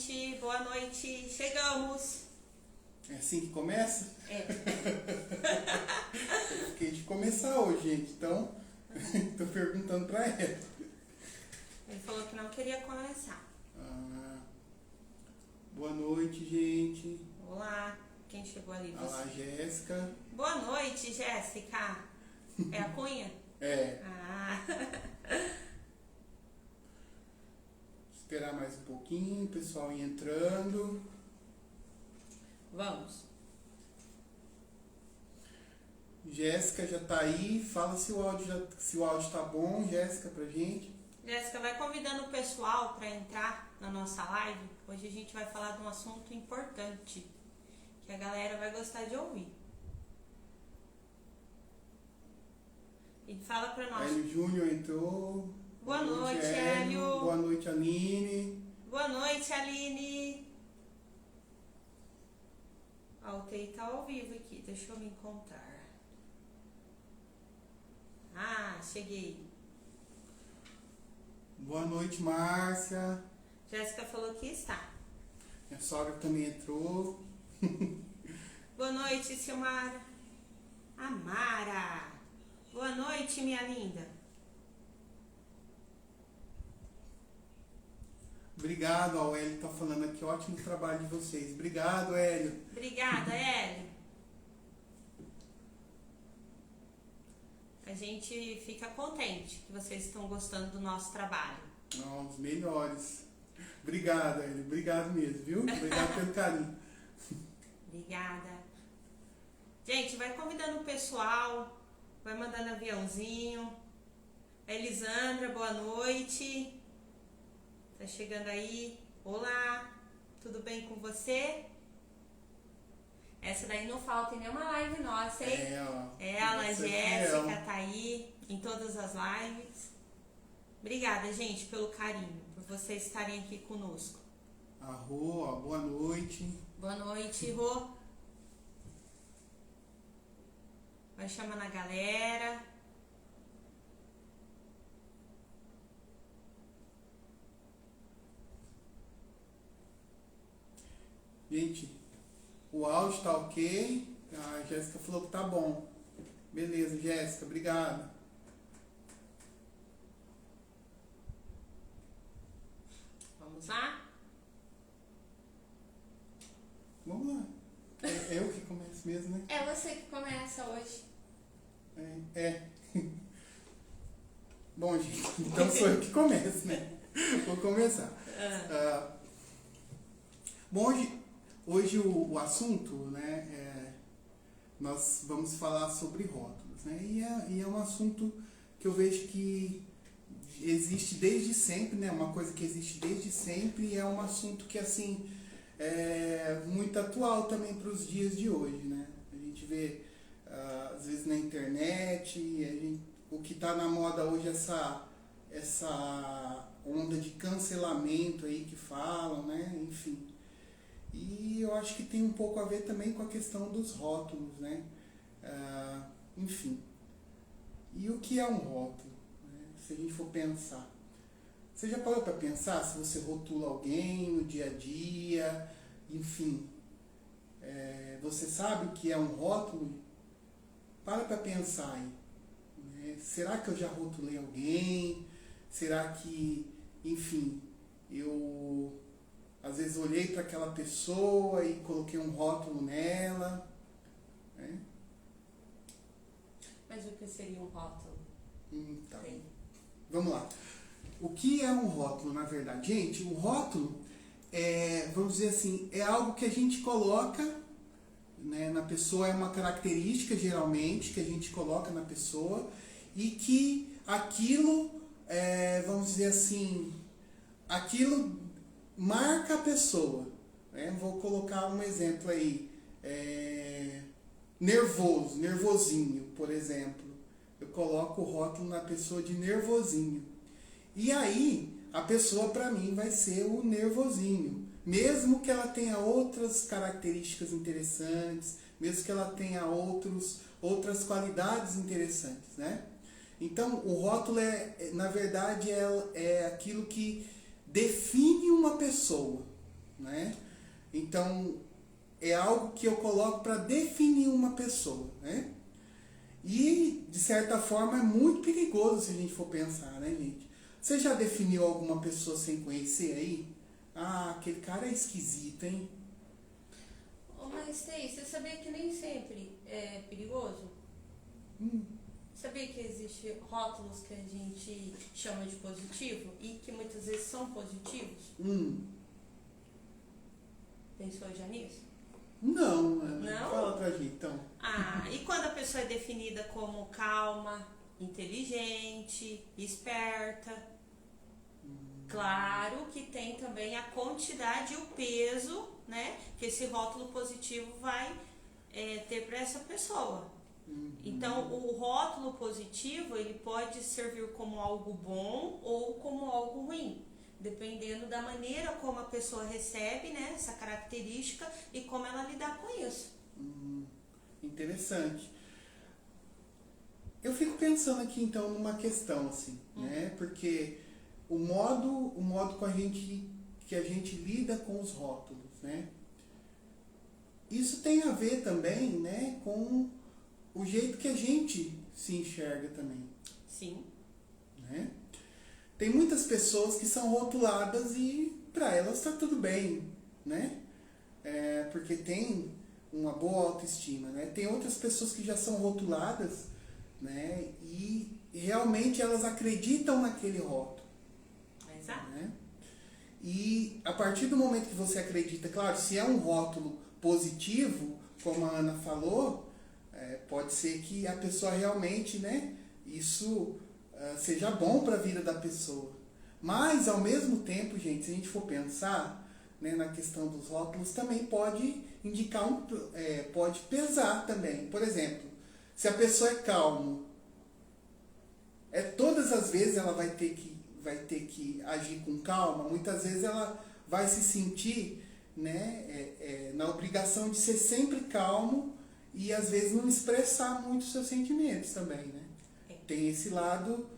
gente, boa noite, chegamos. É assim que começa? É. Eu fiquei de começar hoje, gente, então tô perguntando pra ela. Ele falou que não queria começar. Boa noite, gente. Olá, quem chegou ali? Olá, Jéssica. Boa noite, Jéssica. É a Cunha? É, esperar mais um pouquinho, o pessoal ir entrando. Vamos. Jéssica já tá aí, fala se o áudio tá bom, Jéssica, pra gente. Jéssica, vai convidando o pessoal para entrar na nossa live. Hoje a gente vai falar de um assunto importante que a galera vai gostar de ouvir. E fala para nós. Hélio Júnior entrou. Boa noite, Hélio. Boa noite, Aline. Boa noite, Aline. Ó, o TI tá ao vivo aqui, deixa eu me encontrar. Cheguei. Boa noite, Márcia. Jéssica falou que está. Minha sogra também entrou. Boa noite, Silmara. Amara. Boa noite, minha linda. Obrigado, ó, o Hélio tá falando aqui, ótimo trabalho de vocês. Obrigado, Hélio. Obrigada, Hélio. A gente fica contente que vocês estão gostando do nosso trabalho. Não, os melhores. Obrigado, Hélio. Obrigado mesmo, viu? Obrigado pelo carinho. Obrigada. Gente, vai convidando o pessoal, vai mandando aviãozinho. A Elisandra, boa noite. Tá chegando aí. Olá, tudo bem com você? Essa daí não falta em nenhuma live nossa, hein? Ela, a Jéssica, tá aí em todas as lives. Obrigada, gente, pelo carinho, por vocês estarem aqui conosco. A Rô, ó, boa noite. Boa noite, Rô. Vai chamando a galera. Gente, o áudio tá ok. A Jéssica falou que tá bom. Beleza, Jéssica, obrigado. Vamos lá? Vamos lá. É eu que começo mesmo, né? É você que começa hoje. É. Bom, gente, então sou eu que começo, né? Vou começar. Bom, hoje o assunto, né, nós vamos falar sobre rótulos, né? E é um assunto que eu vejo que existe desde sempre, né? Uma coisa que existe desde sempre e é um assunto que, assim, é muito atual também para os dias de hoje, né? A gente vê, às vezes, na internet, o que está na moda hoje é essa onda de cancelamento aí que falam, né? Enfim. E eu acho que tem um pouco a ver também com a questão dos rótulos, né? Enfim. E o que é um rótulo? Né? Se a gente for pensar. Você já parou para pensar se você rotula alguém no dia a dia? Enfim. Você sabe o que é um rótulo? Para pensar aí. Né? Será que eu já rotulei alguém? Será que, enfim, eu às vezes olhei para aquela pessoa e coloquei um rótulo nela, né? Mas o que seria um rótulo? Tá. Vamos lá. O que é um rótulo, na verdade? Gente, o rótulo vamos dizer assim, é algo que a gente coloca, né, na pessoa, é uma característica, geralmente, que a gente coloca na pessoa e que aquilo, vamos dizer assim, aquilo marca a pessoa, né? Vou colocar um exemplo aí, nervosinho, por exemplo. Eu coloco o rótulo na pessoa de nervosinho. E aí, a pessoa para mim vai ser o nervosinho. Mesmo que ela tenha outras características interessantes, mesmo que ela tenha outras qualidades interessantes, né? Então, o rótulo na verdade, é aquilo que define uma pessoa, né? Então, é algo que eu coloco para definir uma pessoa, né? E, de certa forma, é muito perigoso se a gente for pensar, né, gente? Você já definiu alguma pessoa sem conhecer aí? Ah, aquele cara é esquisito, hein? Mas, Tei, você sabia que nem sempre é perigoso? Sabia que existem rótulos que a gente chama de positivo e que muitas vezes são positivos? Pensou já nisso? Não, Não? Fala pra gente, então. E quando a pessoa é definida como calma, inteligente, esperta? Claro que tem também a quantidade e o peso, né, que esse rótulo positivo vai ter para essa pessoa. Então, o rótulo positivo, ele pode servir como algo bom ou como algo ruim, dependendo da maneira como a pessoa recebe, né, essa característica e como ela lidar com isso. Interessante. Eu fico pensando aqui, então, numa questão, assim, né, porque o modo que a gente lida com os rótulos, né, isso tem a ver também, né, com o jeito que a gente se enxerga também. Sim. Né? Tem muitas pessoas que são rotuladas e para elas está tudo bem, né? Porque tem uma boa autoestima, né? Tem outras pessoas que já são rotuladas, né? E realmente elas acreditam naquele rótulo. Exato. Né? E a partir do momento que você acredita, claro, se é um rótulo positivo, como a Ana falou, pode ser que a pessoa realmente, né, isso seja bom para a vida da pessoa. Mas, ao mesmo tempo, gente, se a gente for pensar, né, na questão dos rótulos, também pode indicar pode pesar também. Por exemplo, se a pessoa é calma, todas as vezes ela vai ter que agir com calma, muitas vezes ela vai se sentir, né, na obrigação de ser sempre calmo e às vezes não expressar muito os seus sentimentos também, né? Tem esse lado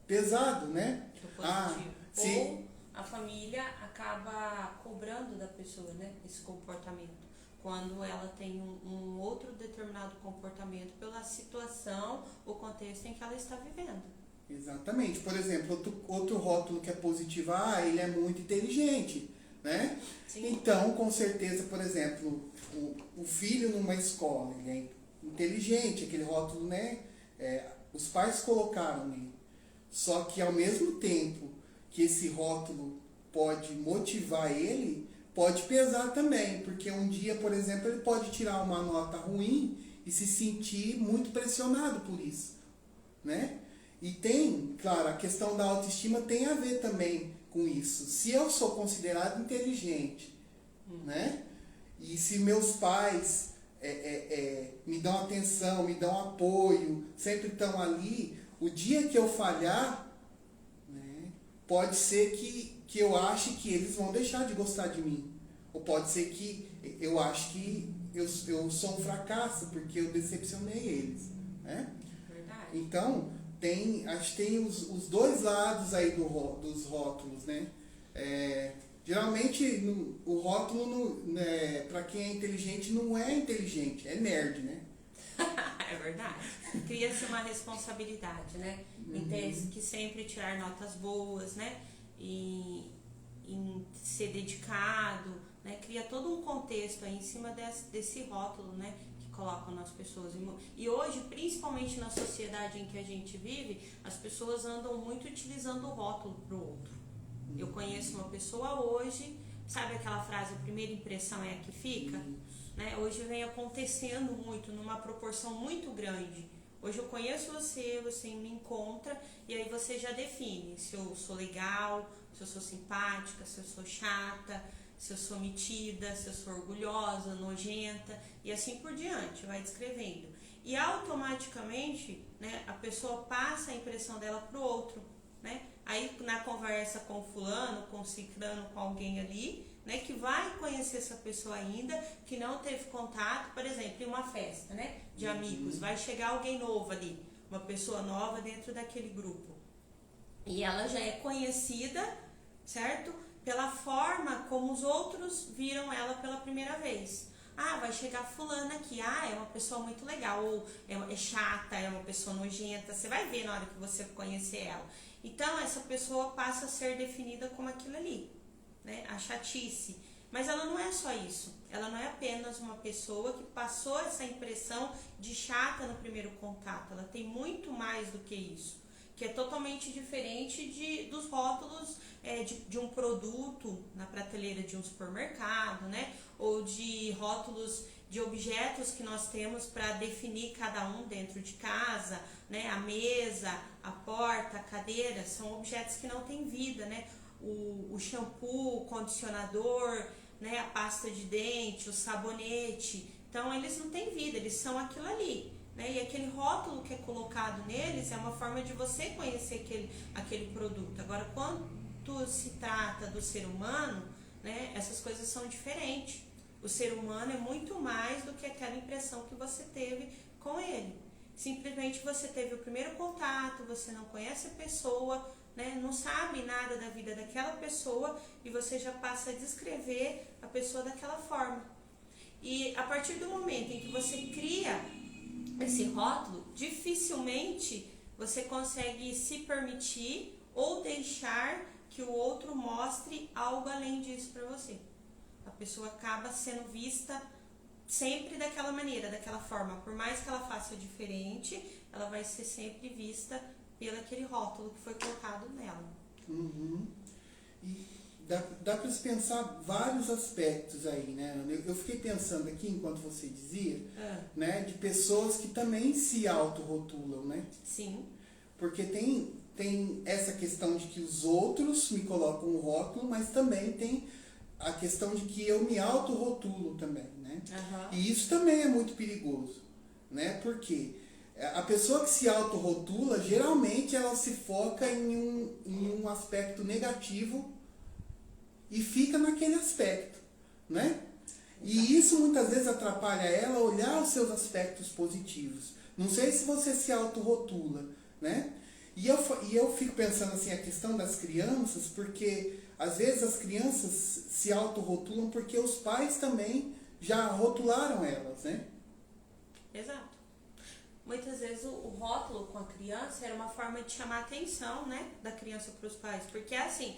pesado, né? Que é positivo. Sim. Ou a família acaba cobrando da pessoa, né, esse comportamento. Quando ela tem um outro determinado comportamento pela situação, o contexto em que ela está vivendo. Exatamente. Por exemplo, outro rótulo que é positivo, ele é muito inteligente, né? Sim. Então, com certeza, por exemplo, o filho numa escola, ele é inteligente, aquele rótulo, né? Os pais colocaram nele. Só que ao mesmo tempo que esse rótulo pode motivar ele, pode pesar também, porque um dia, por exemplo, ele pode tirar uma nota ruim e se sentir muito pressionado por isso, né? E tem, claro, a questão da autoestima tem a ver também com isso. Se eu sou considerado inteligente, né? E se meus pais me dão atenção, me dão apoio, sempre estão ali, o dia que eu falhar, né, pode ser que eu ache que eles vão deixar de gostar de mim. Ou pode ser que eu ache que eu sou um fracasso porque eu decepcionei eles. Né? Verdade. Então, acho que tem os dois lados aí dos rótulos, né? Geralmente o rótulo, para quem é inteligente, não é inteligente, é nerd, né? É verdade. Cria-se uma responsabilidade, né? Em ter que sempre tirar notas boas, né? E em ser dedicado, né? Cria todo um contexto aí em cima desse rótulo, né? Que colocam nas pessoas. E hoje, principalmente na sociedade em que a gente vive, as pessoas andam muito utilizando o rótulo pro outro. Eu conheço uma pessoa hoje, sabe aquela frase, a primeira impressão é a que fica? Né? Hoje vem acontecendo muito, numa proporção muito grande. Hoje eu conheço você me encontra e aí você já define se eu sou legal, se eu sou simpática, se eu sou chata, se eu sou metida, se eu sou orgulhosa, nojenta e assim por diante, vai descrevendo. E automaticamente, né, a pessoa passa a impressão dela pro outro, né? Aí na conversa com fulano, com ciclano, com alguém ali, né, que vai conhecer essa pessoa ainda, que não teve contato, por exemplo, em uma festa, né, de amigos, vai chegar alguém novo ali, uma pessoa nova dentro daquele grupo. E ela já é conhecida, certo? pela forma como os outros viram ela pela primeira vez. Ah, vai chegar fulana aqui, ah, é uma pessoa muito legal, ou é chata, é uma pessoa nojenta, você vai ver na hora que você conhecer ela. Então, essa pessoa passa a ser definida como aquilo ali, né? A chatice. Mas ela não é só isso, ela não é apenas uma pessoa que passou essa impressão de chata no primeiro contato, ela tem muito mais do que isso, que é totalmente diferente dos rótulos de um produto na prateleira de um supermercado, né? Ou de rótulos de objetos que nós temos para definir cada um dentro de casa, né? A mesa, a porta, a cadeira, são objetos que não têm vida, né? O shampoo, o condicionador, né? A pasta de dente, o sabonete, então eles não têm vida, eles são aquilo ali. Né? E aquele rótulo que é colocado neles é uma forma de você conhecer aquele produto. Agora, quando se trata do ser humano, né, essas coisas são diferentes. O ser humano é muito mais do que aquela impressão que você teve com ele. Simplesmente você teve o primeiro contato, você não conhece a pessoa, né, não sabe nada da vida daquela pessoa e você já passa a descrever a pessoa daquela forma. E a partir do momento em que você cria esse rótulo, dificilmente você consegue se permitir ou deixar que o outro mostre algo além disso para você. A pessoa acaba sendo vista sempre daquela maneira, daquela forma. Por mais que ela faça diferente, ela vai ser sempre vista pelo aquele rótulo que foi colocado nela. Uhum. E dá para se pensar vários aspectos aí, né? Eu fiquei pensando aqui, enquanto você dizia, né, de pessoas que também se autorrotulam, né? Sim. Porque tem essa questão de que os outros me colocam um rótulo, mas também tem a questão de que eu me autorrotulo também, né? Uhum. E isso também é muito perigoso, né? Porque a pessoa que se autorrotula, geralmente ela se foca em um aspecto negativo e fica naquele aspecto, né? E isso muitas vezes atrapalha ela a olhar os seus aspectos positivos. Não sei se você se autorrotula, né? E eu fico pensando assim, a questão das crianças, porque às vezes as crianças se autorrotulam porque os pais também já rotularam elas, né? Exato. Muitas vezes o rótulo com a criança era uma forma de chamar a atenção, né, da criança para os pais. Porque assim,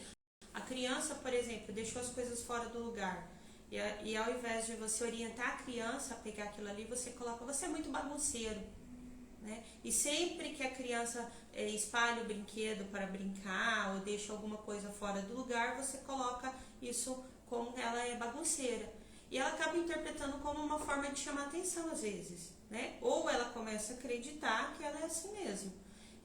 a criança, por exemplo, deixou as coisas fora do lugar. E ao invés de você orientar a criança a pegar aquilo ali, você coloca, você é muito bagunceiro. Né? E sempre que a criança espalha o brinquedo para brincar ou deixa alguma coisa fora do lugar, você coloca isso como ela é bagunceira. E ela acaba interpretando como uma forma de chamar atenção às vezes. Né? Ou ela começa a acreditar que ela é assim mesmo.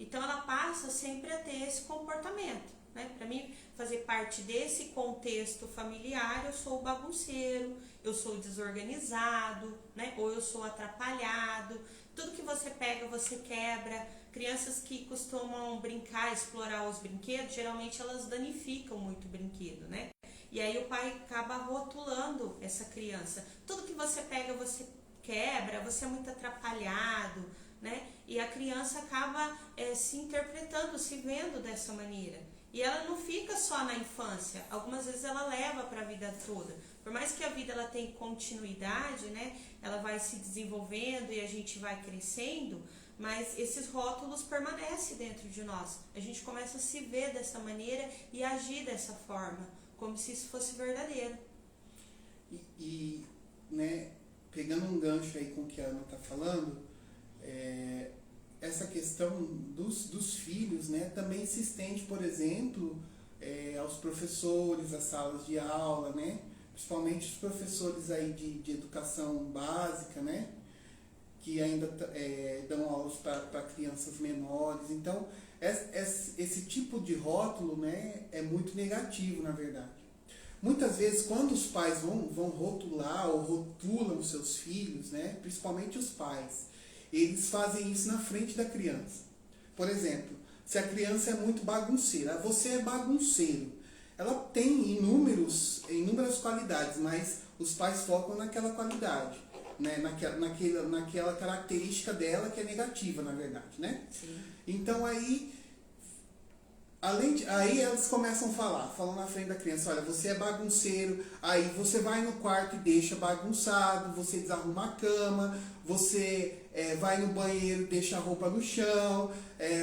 Então ela passa sempre a ter esse comportamento. Né? Para mim, fazer parte desse contexto familiar, eu sou bagunceiro, eu sou desorganizado, né? Ou eu sou atrapalhado. Tudo que você pega, você quebra. Crianças que costumam brincar, explorar os brinquedos, geralmente elas danificam muito o brinquedo, né? E aí o pai acaba rotulando essa criança. Tudo que você pega, você quebra, você é muito atrapalhado, né? E a criança acaba se interpretando, se vendo dessa maneira. E ela não fica só na infância, algumas vezes ela leva para a vida toda. Por mais que a vida ela tenha continuidade, né? Ela vai se desenvolvendo e a gente vai crescendo, mas esses rótulos permanecem dentro de nós. A gente começa a se ver dessa maneira e agir dessa forma, como se isso fosse verdadeiro. E né, pegando um gancho aí com o que a Ana está falando, essa questão dos filhos, né, também se estende, por exemplo, aos professores, às salas de aula, né, principalmente os professores aí de educação básica, né, que ainda dão aulas para crianças menores. Então, esse tipo de rótulo, né, é muito negativo, na verdade. Muitas vezes, quando os pais vão rotular ou rotulam os seus filhos, né, principalmente os pais, eles fazem isso na frente da criança. Por exemplo, se a criança é muito bagunceira, você é bagunceiro. Ela tem inúmeras qualidades, mas os pais focam naquela qualidade, né? naquela característica dela que é negativa, na verdade. Né? Sim. Então aí Aí elas começam a falam na frente da criança, olha, você é bagunceiro, aí você vai no quarto e deixa bagunçado, você desarruma a cama, você vai no banheiro e deixa a roupa no chão,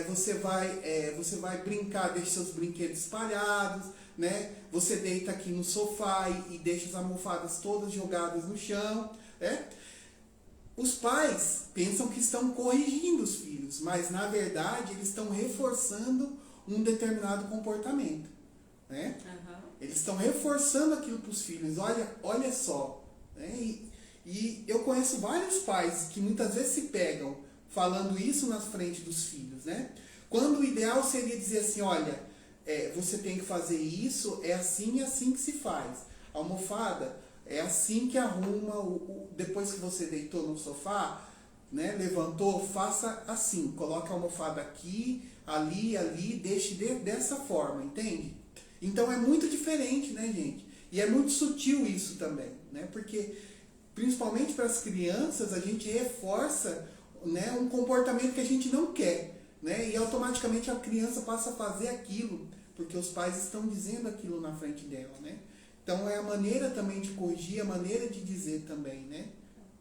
você vai brincar, deixa seus brinquedos espalhados, né? Você deita aqui no sofá e deixa as almofadas todas jogadas no chão, né? Os pais pensam que estão corrigindo os filhos, mas na verdade eles estão reforçando um determinado comportamento, né? Uhum. Eles estão reforçando aquilo para os filhos. Olha só, né? E eu conheço vários pais que muitas vezes se pegam falando isso na frente dos filhos, né? Quando o ideal seria dizer assim, olha, você tem que fazer isso, é assim e assim que se faz. A almofada é assim que arruma, depois que você deitou no sofá, né, levantou, faça assim, coloque a almofada aqui, ali, deixe dessa forma, entende? Então é muito diferente, né, gente? E é muito sutil isso também, né? Porque, principalmente para as crianças, a gente reforça, né, um comportamento que a gente não quer, né? E automaticamente a criança passa a fazer aquilo, porque os pais estão dizendo aquilo na frente dela, né? Então é a maneira também de corrigir, a maneira de dizer também, né?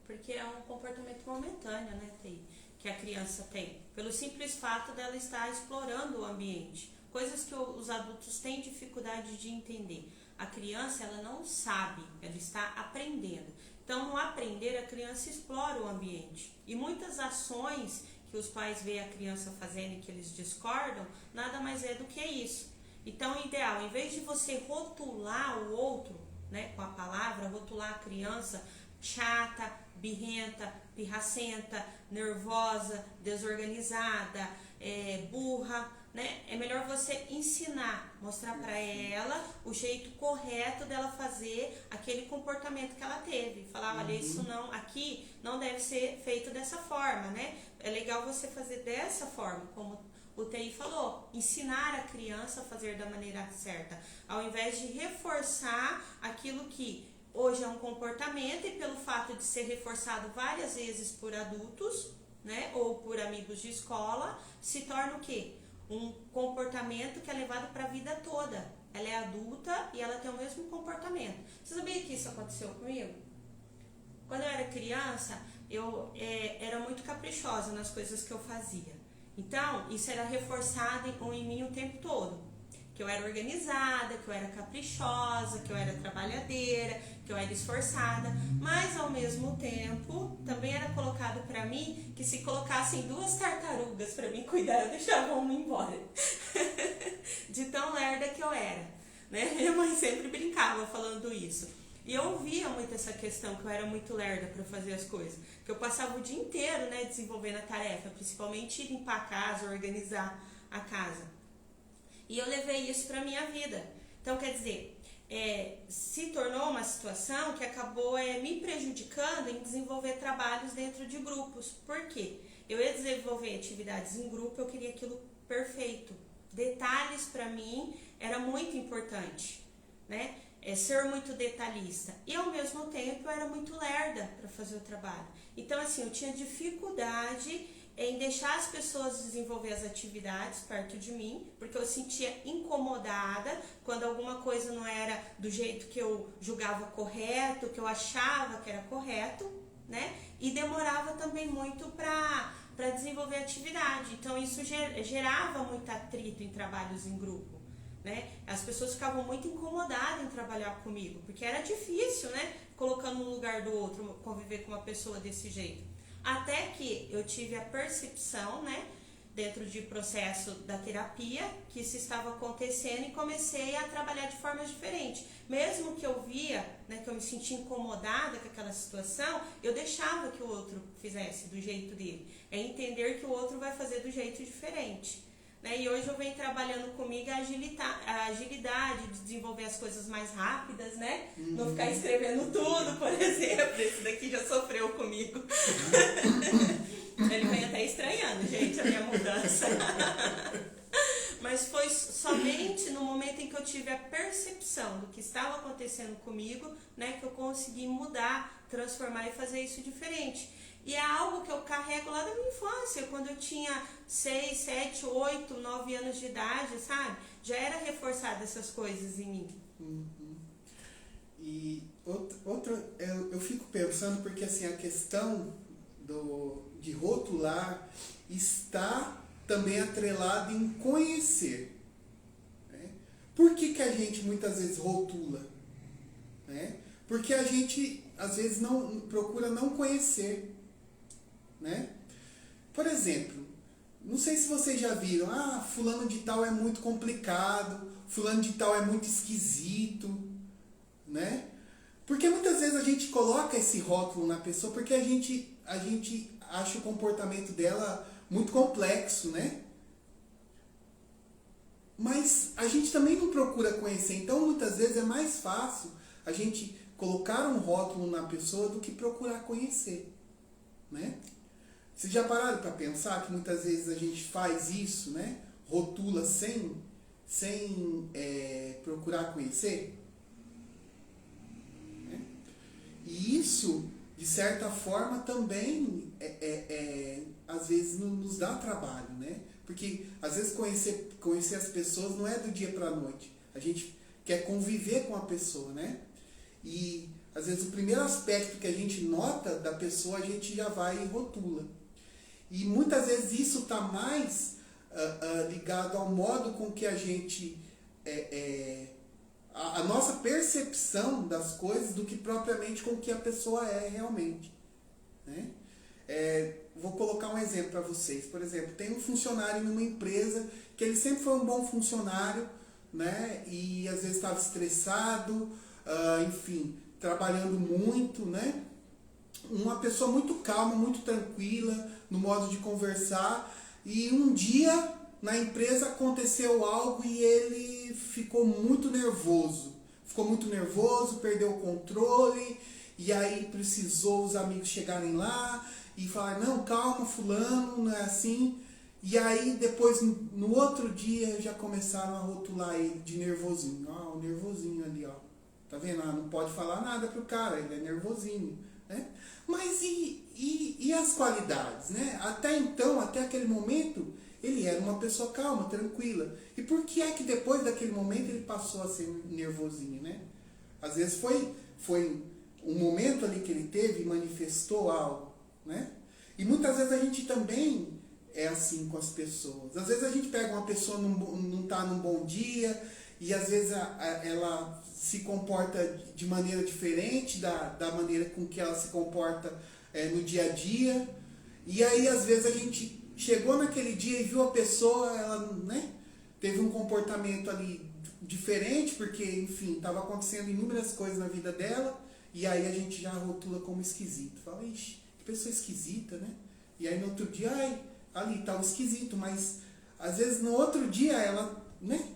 Porque é um comportamento momentâneo, né, Tei, que a criança tem, pelo simples fato dela estar explorando o ambiente, coisas que os adultos têm dificuldade de entender. A criança, ela não sabe, ela está aprendendo. Então, no aprender, a criança explora o ambiente. E muitas ações que os pais veem a criança fazendo e que eles discordam, nada mais é do que isso. Então, o ideal, em vez de você rotular o outro, né, com a palavra, rotular a criança chata, birrenta, pirracenta, nervosa, desorganizada, burra, né? É melhor você ensinar, mostrar para ela o jeito correto dela fazer aquele comportamento que ela teve. Falar, olha, isso não, aqui não deve ser feito dessa forma, né? É legal você fazer dessa forma, como o TI falou, ensinar a criança a fazer da maneira certa, ao invés de reforçar aquilo que hoje é um comportamento e pelo fato de ser reforçado várias vezes por adultos, né, ou por amigos de escola, se torna o quê? Um comportamento que é levado para a vida toda. Ela é adulta e ela tem o mesmo comportamento. Você sabia que isso aconteceu comigo? Quando eu era criança, eu era muito caprichosa nas coisas que eu fazia. Então, isso era reforçado em mim o tempo todo. Que eu era organizada, que eu era caprichosa, que eu era trabalhadeira, que eu era esforçada, mas ao mesmo tempo também era colocado para mim que se colocassem 2 tartarugas para mim cuidar, eu deixava uma embora. De tão lerda que eu era, né? Minha mãe sempre brincava falando isso. E eu ouvia muito essa questão, que eu era muito lerda para fazer as coisas. Que eu passava o dia inteiro, né, desenvolvendo a tarefa, principalmente limpar a casa, organizar a casa. E eu levei isso para a minha vida. Então, quer dizer, se tornou uma situação que acabou me prejudicando em desenvolver trabalhos dentro de grupos. Por quê? Eu ia desenvolver atividades em grupo, eu queria aquilo perfeito. Detalhes para mim era muito importante, né? Ser muito detalhista. E ao mesmo tempo eu era muito lerda para fazer o trabalho. Então, assim, eu tinha dificuldade em deixar as pessoas desenvolver as atividades perto de mim, porque eu sentia incomodada quando alguma coisa não era do jeito que eu julgava correto, que eu achava que era correto, né? E demorava também muito para desenvolver a atividade. Então, isso gerava muito atrito em trabalhos em grupo, né? As pessoas ficavam muito incomodadas em trabalhar comigo, porque era difícil, né? Colocando no lugar do outro, conviver com uma pessoa desse jeito. Até que eu tive a percepção, né, dentro de processo da terapia, que isso estava acontecendo e comecei a trabalhar de formas diferentes. Mesmo que eu via, né, que eu me sentia incomodada com aquela situação, eu deixava que o outro fizesse do jeito dele. É entender que o outro vai fazer do jeito diferente. Né? E hoje eu venho trabalhando comigo a agilidade de desenvolver as coisas mais rápidas, né? Não ficar escrevendo tudo, por exemplo. Esse daqui já sofreu comigo. Ele vem até estranhando, gente, a minha mudança. Mas foi somente no momento em que eu tive a percepção do que estava acontecendo comigo, né, que eu consegui mudar, transformar e fazer isso diferente. E é algo que eu carrego lá da minha infância, quando eu tinha 6, 7, 8, 9 anos de idade, sabe? Já era reforçada essas coisas em mim. E eu fico pensando porque assim, a questão de rotular está também atrelada em conhecer. Né? Por que a gente muitas vezes rotula? Né? Porque a gente às vezes não procura não conhecer. Né? Por exemplo, não sei se vocês já viram, fulano de tal é muito complicado, fulano de tal é muito esquisito, né? Porque muitas vezes a gente coloca esse rótulo na pessoa porque a gente acha o comportamento dela muito complexo, né? Mas a gente também não procura conhecer, então muitas vezes é mais fácil a gente colocar um rótulo na pessoa do que procurar conhecer, né? Vocês já pararam para pensar que muitas vezes a gente faz isso, né? Rotula sem procurar conhecer? Né? E isso, de certa forma, também às vezes nos dá trabalho, né? Porque às vezes conhecer as pessoas não é do dia para a noite. A gente quer conviver com a pessoa, né? E às vezes o primeiro aspecto que a gente nota da pessoa, a gente já vai e rotula. E muitas vezes isso está mais ligado ao modo com que a gente... a nossa percepção das coisas do que propriamente com o que a pessoa é realmente. Né? Vou colocar um exemplo para vocês. Por exemplo, tem um funcionário numa empresa que ele sempre foi um bom funcionário, né? E às vezes estava estressado, enfim, trabalhando muito, né? Uma pessoa muito calma, muito tranquila no modo de conversar, e um dia na empresa aconteceu algo e ele ficou muito nervoso. Perdeu o controle, e aí precisou os amigos chegarem lá e falar, não, calma, fulano, não é assim. E aí depois, no outro dia, já começaram a rotular ele de nervosinho. O nervosinho ali, ó. Tá vendo? Não pode falar nada pro cara, ele é nervosinho. Né? Mas e as qualidades? Né? Até então, até aquele momento, ele era uma pessoa calma, tranquila. E por que é que depois daquele momento ele passou a ser nervosinho? Né? Às vezes foi um momento ali que ele teve e manifestou algo. Né? E muitas vezes a gente também é assim com as pessoas. Às vezes a gente pega uma pessoa não está num bom dia, e às vezes ela se comporta de maneira diferente da maneira com que ela se comporta no dia a dia. E aí às vezes a gente chegou naquele dia e viu a pessoa, ela, né, teve um comportamento ali diferente, porque, enfim, estava acontecendo inúmeras coisas na vida dela, e aí a gente já rotula como esquisito. Fala, ixi, que pessoa esquisita, né? E aí no outro dia, ali estava esquisito, mas às vezes no outro dia ela, né,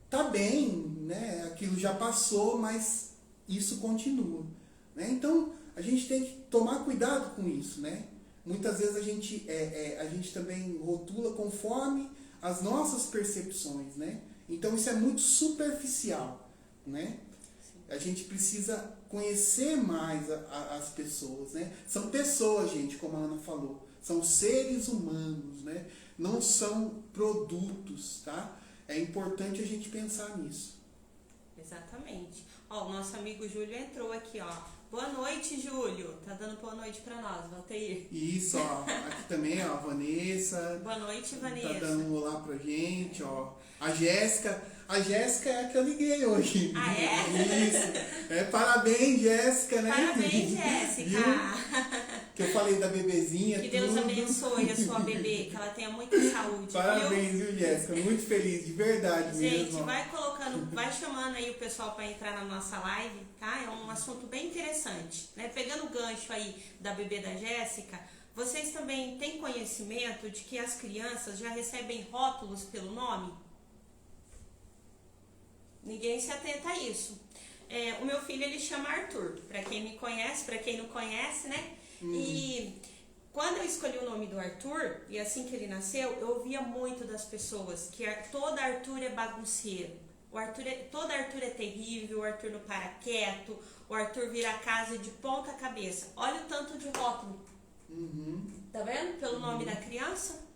tá bem, né? Aquilo já passou, mas isso continua, né? Então a gente tem que tomar cuidado com isso, né? Muitas vezes a gente também rotula conforme as nossas percepções, né? Então isso é muito superficial, né? A gente precisa conhecer mais as pessoas, né? São pessoas, gente, como a Ana falou, são seres humanos, né? Não são produtos, tá? É importante a gente pensar nisso. Exatamente. Ó, o nosso amigo Júlio entrou aqui, ó. Boa noite, Júlio. Tá dando boa noite pra nós, Valteir. Isso, ó. Aqui também, ó, a Vanessa. Boa noite, Vanessa. Tá dando um olá pra gente, ó. A Jéssica. A Jéssica é a que eu liguei hoje. Ah, é? Isso. Parabéns, Jéssica, né? Parabéns, Jéssica. Viu? Que eu falei da bebezinha. Que Deus abençoe a sua bebê, que ela tenha muita saúde. Parabéns, viu, Jéssica? Muito feliz, de verdade mesmo. Gente, vai colocando, vai chamando aí o pessoal para entrar na nossa live, tá? É um assunto bem interessante, né? Pegando o gancho aí da bebê da Jéssica, vocês também têm conhecimento de que as crianças já recebem rótulos pelo nome? Ninguém se atenta a isso. O meu filho, ele chama Arthur, para quem me conhece, para quem não conhece, né? E quando eu escolhi o nome do Arthur, e assim que ele nasceu, eu ouvia muito das pessoas que todo Arthur é bagunceiro. Todo Arthur é terrível, o Arthur não para quieto, o Arthur vira a casa de ponta cabeça. Olha o tanto de rótulo Tá vendo? Pelo nome da criança.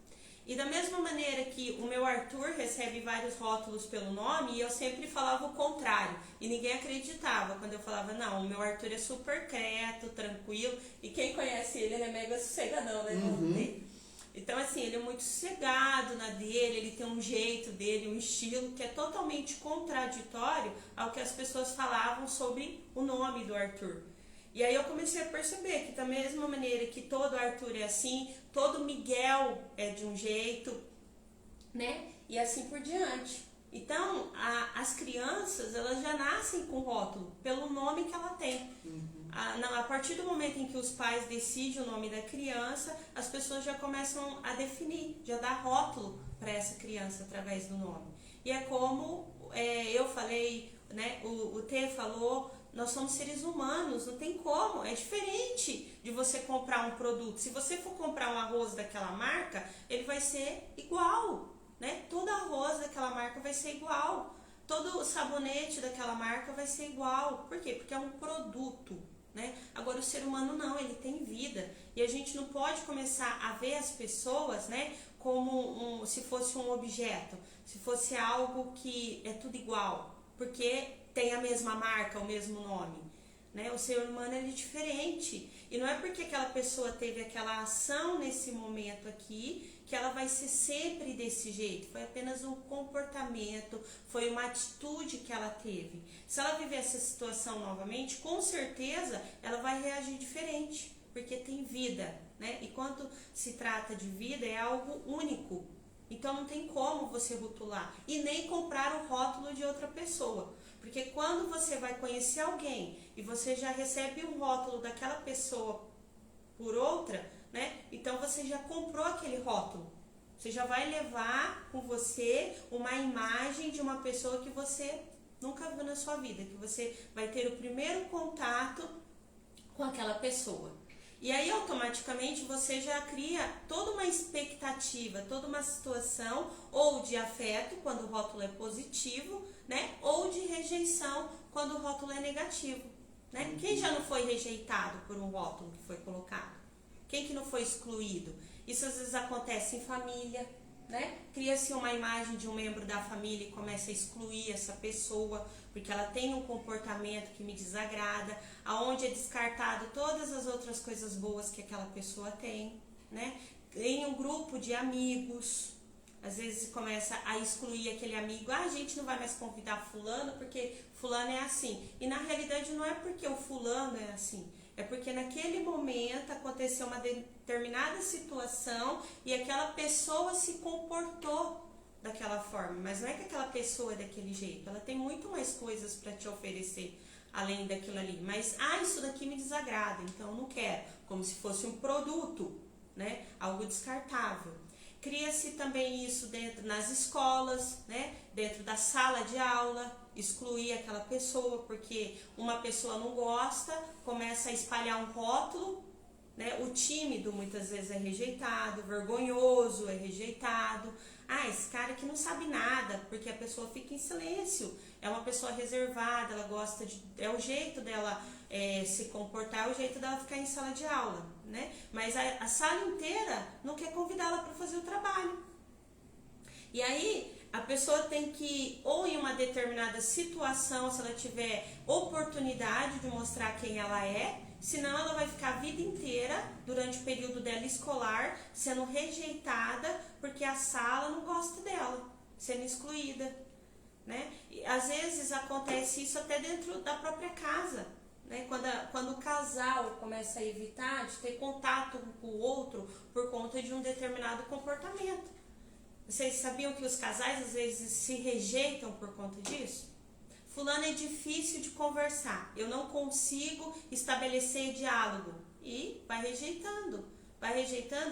E da mesma maneira que o meu Arthur recebe vários rótulos pelo nome, e eu sempre falava o contrário. E ninguém acreditava quando eu falava, não, o meu Arthur é super quieto, tranquilo. E quem conhece ele é mega sossegadão, né? Então, assim, ele é muito sossegado na dele, ele tem um jeito dele, um estilo que é totalmente contraditório ao que as pessoas falavam sobre o nome do Arthur. E aí eu comecei a perceber que da mesma maneira que todo Arthur é assim, todo Miguel é de um jeito, né? E assim por diante. Então, as crianças, elas já nascem com rótulo, pelo nome que ela tem. A partir do momento em que os pais decidem o nome da criança, as pessoas já começam a definir, já dar rótulo para essa criança através do nome. E é como eu falei, né? O T falou, nós somos seres humanos, não tem como, é diferente de você comprar um produto. Se você for comprar um arroz daquela marca, ele vai ser igual, né? Todo arroz daquela marca vai ser igual, todo sabonete daquela marca vai ser igual. Por quê? Porque é um produto, né? Agora o ser humano não, ele tem vida. E a gente não pode começar a ver as pessoas, né, como se fosse um objeto, se fosse algo que é tudo igual, porque tem a mesma marca, o mesmo nome, né? O ser humano ele é diferente. E não é porque aquela pessoa teve aquela ação nesse momento aqui que ela vai ser sempre desse jeito. Foi apenas um comportamento, foi uma atitude que ela teve. Se ela viver essa situação novamente, com certeza ela vai reagir diferente, porque tem vida, né? E quando se trata de vida, é algo único. Então não tem como você rotular e nem comprar o rótulo de outra pessoa. Porque quando você vai conhecer alguém e você já recebe um rótulo daquela pessoa por outra, né? Então você já comprou aquele rótulo. Você já vai levar com você uma imagem de uma pessoa que você nunca viu na sua vida, que você vai ter o primeiro contato com aquela pessoa. E aí automaticamente você já cria toda uma expectativa, toda uma situação ou de afeto quando o rótulo é positivo, né? Ou de rejeição quando o rótulo é negativo, né? Quem já não foi rejeitado por um rótulo que foi colocado? Quem que não foi excluído? Isso às vezes acontece em família, né? Cria-se uma imagem de um membro da família e começa a excluir essa pessoa porque ela tem um comportamento que me desagrada, aonde é descartado todas as outras coisas boas que aquela pessoa tem, né? Em um grupo de amigos, às vezes começa a excluir aquele amigo, a gente não vai mais convidar fulano porque fulano é assim. E na realidade não é porque o fulano é assim, é porque naquele momento aconteceu uma determinada situação e aquela pessoa se comportou daquela forma, mas não é que aquela pessoa é daquele jeito, ela tem muito mais coisas para te oferecer além daquilo ali, mas isso daqui me desagrada, então eu não quero, como se fosse um produto, né? Algo descartável. Cria-se também isso nas escolas, né? Dentro da sala de aula, excluir aquela pessoa, porque uma pessoa não gosta, começa a espalhar um rótulo, né? O tímido muitas vezes é rejeitado, vergonhoso é rejeitado. Esse cara que não sabe nada, porque a pessoa fica em silêncio, é uma pessoa reservada, ela gosta de... é o jeito dela se comportar, é o jeito dela ficar em sala de aula, né? Mas a sala inteira não quer convidá-la para fazer o trabalho. E aí a pessoa tem que, ou em uma determinada situação, se ela tiver oportunidade de mostrar quem ela é, senão ela vai ficar a vida inteira, durante o período dela escolar, sendo rejeitada porque a sala não gosta dela, sendo excluída, né? E às vezes acontece isso até dentro da própria casa, né? Quando o casal começa a evitar de ter contato um com o outro por conta de um determinado comportamento. Vocês sabiam que os casais às vezes se rejeitam por conta disso? Fulano é difícil de conversar, eu não consigo estabelecer diálogo. E vai rejeitando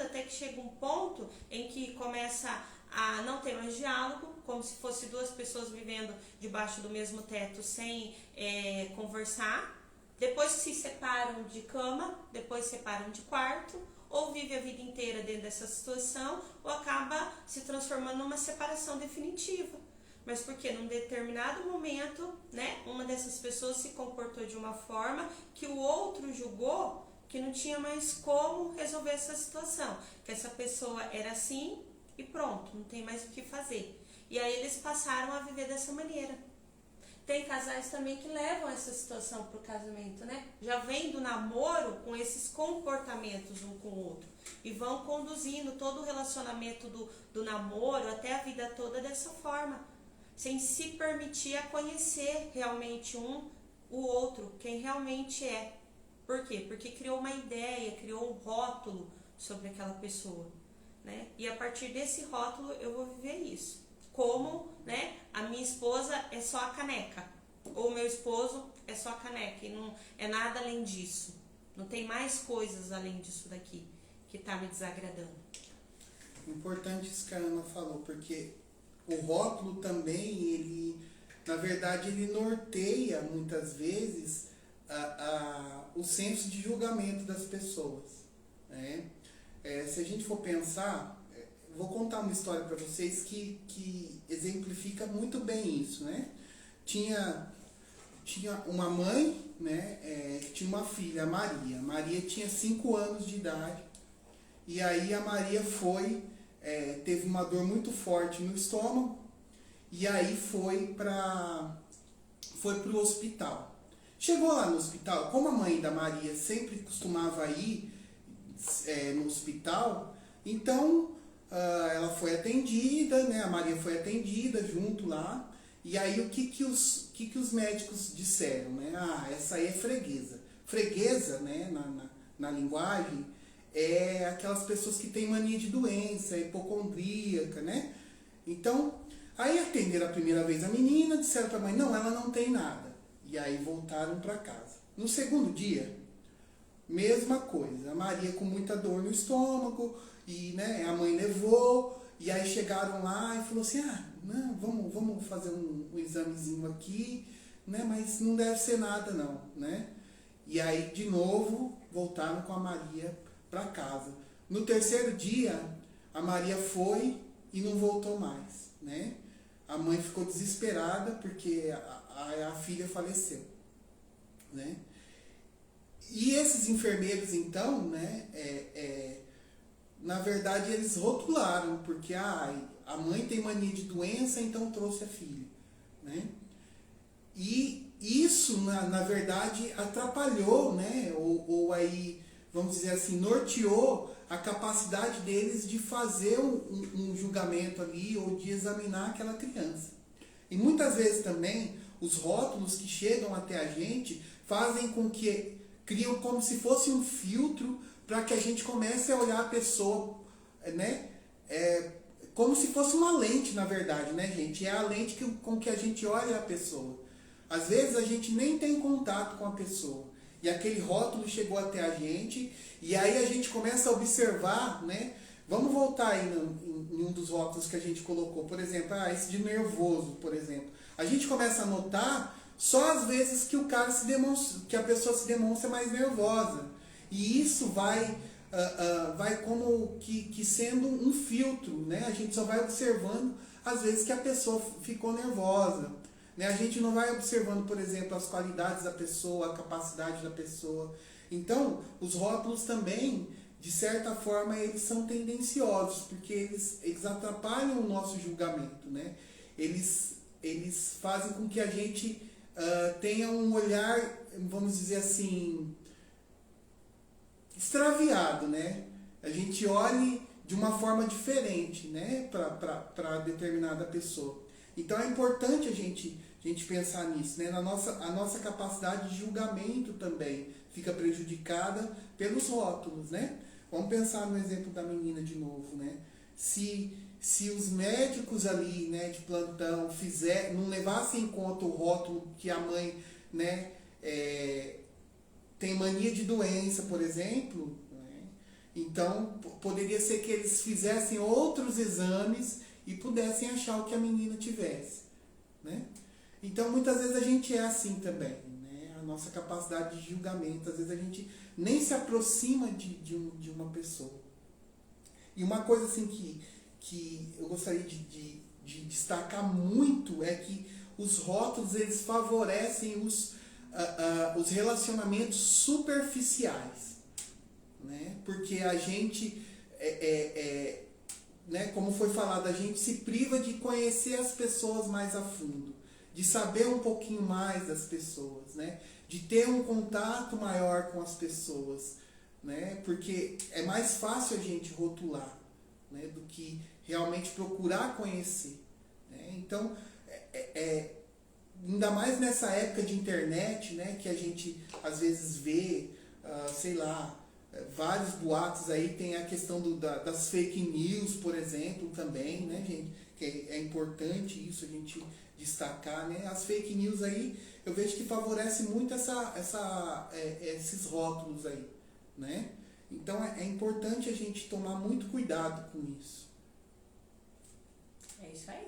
até que chega um ponto em que começa a não ter mais diálogo, como se fosse duas pessoas vivendo debaixo do mesmo teto sem conversar. Depois se separam de cama, depois se separam de quarto, ou vive a vida inteira dentro dessa situação, ou acaba se transformando numa separação definitiva. Mas porque num determinado momento, né, uma dessas pessoas se comportou de uma forma que o outro julgou porque não tinha mais como resolver essa situação, que essa pessoa era assim e pronto, não tem mais o que fazer. E aí eles passaram a viver dessa maneira. Tem casais também que levam essa situação para o casamento, né? Já vem do namoro com esses comportamentos um com o outro e vão conduzindo todo o relacionamento do namoro até a vida toda dessa forma, sem se permitir a conhecer realmente o outro, quem realmente é. Por quê? Porque criou uma ideia, criou um rótulo sobre aquela pessoa, né? E a partir desse rótulo eu vou viver isso. Como, né, a minha esposa é só a caneca, ou meu esposo é só a caneca, e não é nada além disso. Não tem mais coisas além disso daqui que está me desagradando. Importante isso que a Ana falou, porque o rótulo também, ele, na verdade, ele norteia muitas vezes o senso de julgamento das pessoas, né? Se a gente for pensar, vou contar uma história para vocês que exemplifica muito bem isso, né? Tinha uma mãe, né, que tinha uma filha, a Maria. Maria tinha 5 anos de idade, e aí a Maria teve uma dor muito forte no estômago, e aí foi pro hospital. Chegou lá no hospital, como a mãe da Maria sempre costumava ir no hospital, então ela foi atendida, né? A Maria foi atendida junto lá. E aí o que os médicos disseram, né? Essa aí é freguesa. Freguesa, né, na linguagem, é aquelas pessoas que têm mania de doença, hipocondríaca, né? Então, aí atenderam a primeira vez a menina, disseram para a mãe, não, ela não tem nada. E aí voltaram para casa. No segundo dia, mesma coisa. A Maria com muita dor no estômago, e, né, a mãe levou, e aí chegaram lá e falou assim, não, vamos fazer um examezinho aqui, né, mas não deve ser nada não, né? E aí de novo voltaram com a Maria para casa. No terceiro dia, a Maria foi e não voltou mais, né? A mãe ficou desesperada porque a filha faleceu, né? E esses enfermeiros então, né, na verdade eles rotularam, porque a mãe tem mania de doença, então trouxe a filha, né? E isso, na verdade, atrapalhou, né? Ou aí, vamos dizer assim, norteou a capacidade deles de fazer um julgamento ali, ou de examinar aquela criança. E muitas vezes também, os rótulos que chegam até a gente fazem com que criam como se fosse um filtro para que a gente comece a olhar a pessoa, né? Como se fosse uma lente, na verdade, né, gente? É a lente com que a gente olha a pessoa. Às vezes a gente nem tem contato com a pessoa. E aquele rótulo chegou até a gente, e aí a gente começa a observar, né? Vamos voltar aí em um dos rótulos que a gente colocou. Por exemplo, esse de nervoso, por exemplo. A gente começa a notar só às vezes que que a pessoa se demonstra mais nervosa. E isso vai como que sendo um filtro, né? A gente só vai observando às vezes que a pessoa ficou nervosa, né? A gente não vai observando, por exemplo, as qualidades da pessoa, a capacidade da pessoa. Então, os rótulos também, de certa forma, eles são tendenciosos, porque eles atrapalham o nosso julgamento, né? Eles fazem com que a gente tenha um olhar, vamos dizer assim, extraviado, né? A gente olhe de uma forma diferente, né, para determinada pessoa. Então é importante a gente pensar nisso, né? A nossa capacidade de julgamento também fica prejudicada pelos rótulos, né? Vamos pensar no exemplo da menina de novo, né? Se os médicos ali, né, de plantão não levassem em conta o rótulo que a mãe, né, tem mania de doença, por exemplo, né? Então poderia ser que eles fizessem outros exames e pudessem achar o que a menina tivesse, né? Então muitas vezes a gente é assim também, né? A nossa capacidade de julgamento, às vezes a gente nem se aproxima de uma pessoa. E uma coisa assim que eu gostaria de destacar muito é que os rótulos eles favorecem os relacionamentos superficiais. né? Porque a gente, né, como foi falado, a gente se priva de conhecer as pessoas mais a fundo, de saber um pouquinho mais das pessoas, né? De ter um contato maior com as pessoas, né? Porque é mais fácil a gente rotular, né, do que realmente procurar conhecer, né? Então, ainda mais nessa época de internet, né, que a gente às vezes vê, sei lá, vários boatos aí, tem a questão das fake news, por exemplo, também, né, gente, que é importante isso a gente destacar, né? As fake news aí, eu vejo que favorece muito esses rótulos aí, né? Então é importante a gente tomar muito cuidado com isso. É isso aí.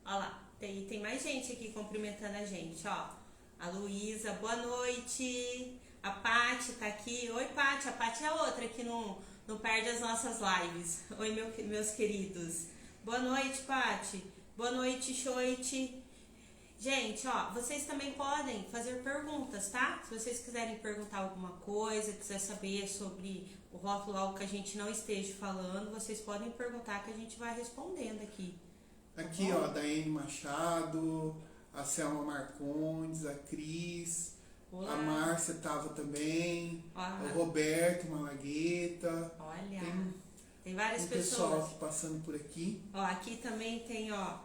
Olha lá, tem mais gente aqui cumprimentando a gente, ó. A Luísa, boa noite. A Paty tá aqui. Oi, Paty. A Paty é outra que não perde as nossas lives. Oi, meus queridos. Boa noite, Paty. Boa noite, Choite. Gente, ó, vocês também podem fazer perguntas, tá? Se vocês quiserem perguntar alguma coisa, quiser saber sobre o rótulo, algo que a gente não esteja falando, vocês podem perguntar que a gente vai respondendo aqui. Aqui, ó, a Daiane Machado, a Selma Marcondes, a Cris, olá. A Márcia estava também, o Roberto Malagueta. Olha, tem várias pessoas. Pessoal passando por aqui. Ó, aqui também tem, ó,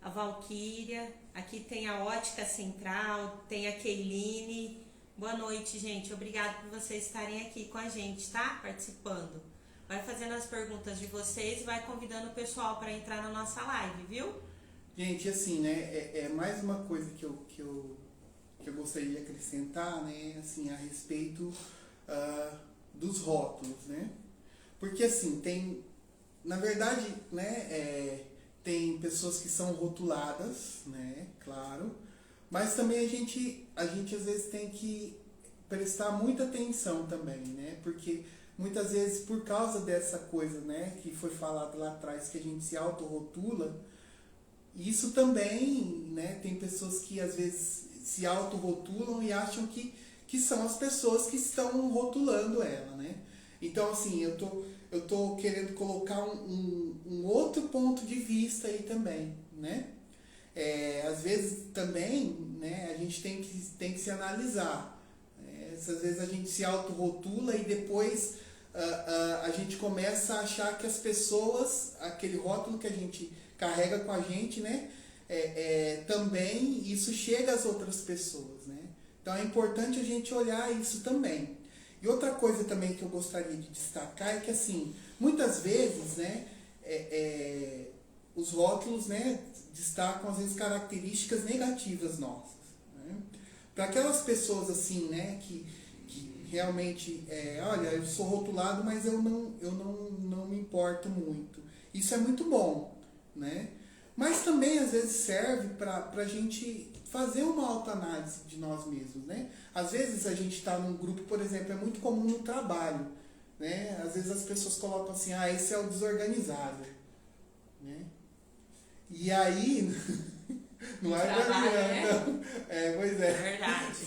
a Valquíria, aqui tem a Ótica Central, tem a Keiline. Boa noite, gente. Obrigada por vocês estarem aqui com a gente, tá? Participando. Vai fazendo as perguntas de vocês e vai convidando o pessoal para entrar na nossa live, viu? Gente, assim, né, é mais uma coisa que eu gostaria de acrescentar, né, assim, a respeito dos rótulos, né? Porque, assim, na verdade, né, tem pessoas que são rotuladas, né, claro, mas também a gente às vezes tem que prestar muita atenção também, né, porque muitas vezes por causa dessa coisa, né, que foi falado lá atrás, que a gente se autorrotula, isso também, né, tem pessoas que às vezes se autorrotulam e acham que são as pessoas que estão rotulando ela, né. Então, assim, eu tô querendo colocar um outro ponto de vista aí também, né? Às vezes também, né, a gente tem que se analisar. Às vezes a gente se autorrotula e depois a gente começa a achar que as pessoas, aquele rótulo que a gente carrega com a gente, né, também isso chega às outras pessoas, né? Então é importante a gente olhar isso também. E outra coisa também que eu gostaria de destacar é que, assim, muitas vezes, né, os rótulos, né, destacam, às vezes, características negativas nossas, né? Para aquelas pessoas, assim, né, que realmente, olha, eu sou rotulado, mas eu não me importo muito. Isso é muito bom, né? Mas também, às vezes, serve para a gente fazer uma autoanálise de nós mesmos, né? Às vezes a gente está num grupo, por exemplo, é muito comum no trabalho, né? Às vezes as pessoas colocam assim, esse é o desorganizado, né? E aí, não é trabalho, né? Não. Pois é. É verdade.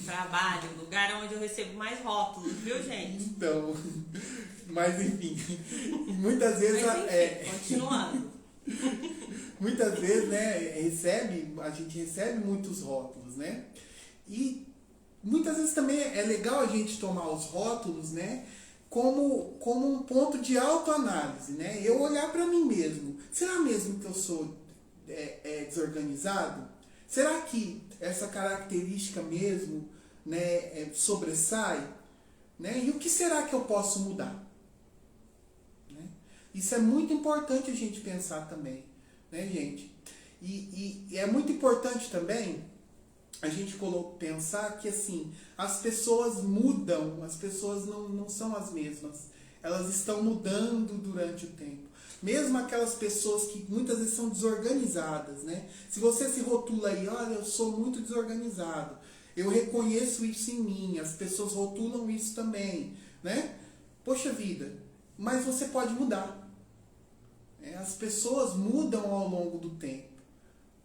Trabalho, lugar onde eu recebo mais rótulos, viu, gente? Então, mas enfim, muitas vezes... continuando. Muitas vezes, né, a gente recebe muitos rótulos, né? E muitas vezes também é legal a gente tomar os rótulos, né, como um ponto de autoanálise, né? Eu olhar para mim mesmo. Será mesmo que eu sou desorganizado? Será que essa característica mesmo, né, sobressai? Né? E o que será que eu posso mudar? Né? Isso é muito importante a gente pensar também. Né, gente? E é muito importante também a gente pensar que, assim, as pessoas mudam, as pessoas não são as mesmas, elas estão mudando durante o tempo. Mesmo aquelas pessoas que muitas vezes são desorganizadas, né? Se você se rotula aí, olha, eu sou muito desorganizado, eu reconheço isso em mim, as pessoas rotulam isso também, né? Poxa vida, mas você pode mudar. As pessoas mudam ao longo do tempo,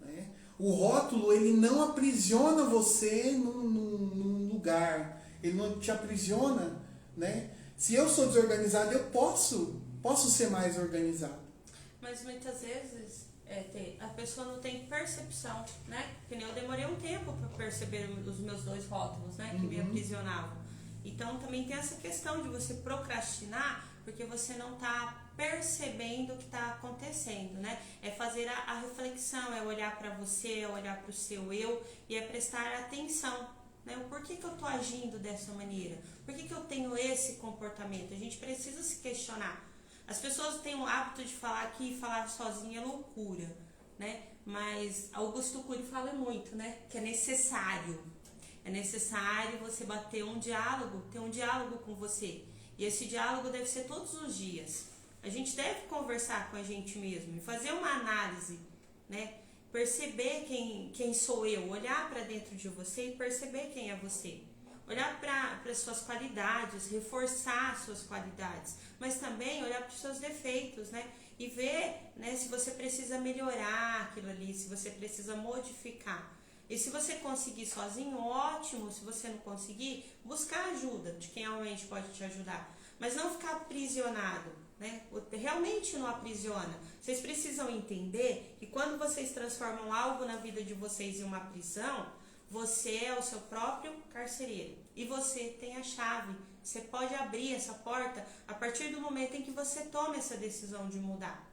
né? O rótulo, ele não aprisiona você num lugar, ele não te aprisiona, né? Se eu sou desorganizado, eu posso ser mais organizado. Mas muitas vezes a pessoa não tem percepção, né? Porque eu demorei um tempo para perceber os meus 2 rótulos, né? Que me aprisionavam. Então também tem essa questão de você procrastinar porque você não está percebendo o que está acontecendo, né? É fazer a reflexão, é olhar para você, é olhar para o seu eu e é prestar atenção, né? O porquê que eu estou agindo dessa maneira? Por que eu tenho esse comportamento? A gente precisa se questionar. As pessoas têm o hábito de falar que falar sozinha é loucura, né? Mas Augusto Cury fala muito, né? Que é necessário. É necessário você ter um diálogo com você. E esse diálogo deve ser todos os dias. A gente deve conversar com a gente mesmo e fazer uma análise, né? Perceber quem sou eu, olhar para dentro de você e perceber quem é você. Olhar para suas qualidades, reforçar suas qualidades, mas também olhar para os seus defeitos, né? E ver, né, se você precisa melhorar aquilo ali, se você precisa modificar. E se você conseguir sozinho, ótimo. Se você não conseguir, buscar ajuda de quem realmente pode te ajudar. Mas não ficar aprisionado, né? Realmente não aprisiona. Vocês precisam entender que quando vocês transformam algo na vida de vocês em uma prisão, você é o seu próprio carcereiro. E você tem a chave. Você pode abrir essa porta a partir do momento em que você toma essa decisão de mudar.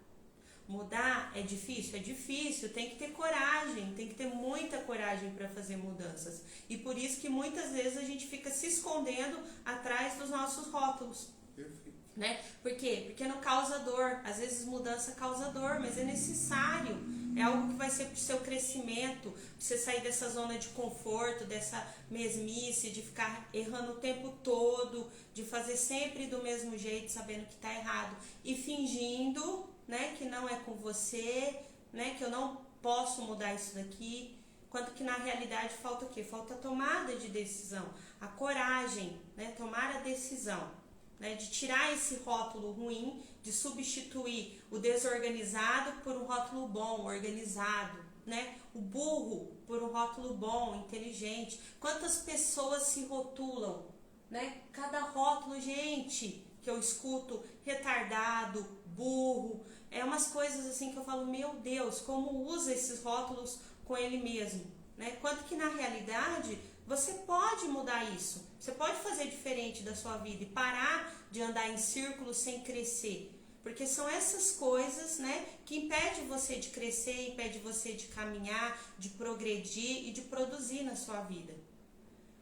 Mudar é difícil, tem que ter coragem, tem que ter muita coragem para fazer mudanças. E por isso que muitas vezes a gente fica se escondendo atrás dos nossos rótulos. Perfeito. Né? Por quê? Porque não causa dor. Às vezes mudança causa dor, mas é necessário. É algo que vai ser para o seu crescimento, para você sair dessa zona de conforto, dessa mesmice, de ficar errando o tempo todo, de fazer sempre do mesmo jeito, sabendo que está errado e fingindo, né, que não é com você, né, que eu não posso mudar isso daqui, quanto que na realidade falta o quê? Falta a tomada de decisão, a coragem, né, tomar a decisão, né, de tirar esse rótulo ruim, de substituir o desorganizado por um rótulo bom, organizado, né, o burro por um rótulo bom, inteligente. Quantas pessoas se rotulam, né? Cada rótulo, gente, que eu escuto, retardado, burro, é umas coisas assim que eu falo, meu Deus, como usa esses rótulos com ele mesmo, né? Quanto que na realidade você pode mudar isso, você pode fazer diferente da sua vida e parar de andar em círculos sem crescer, porque são essas coisas, né, que impedem você de crescer, impedem você de caminhar, de progredir e de produzir na sua vida.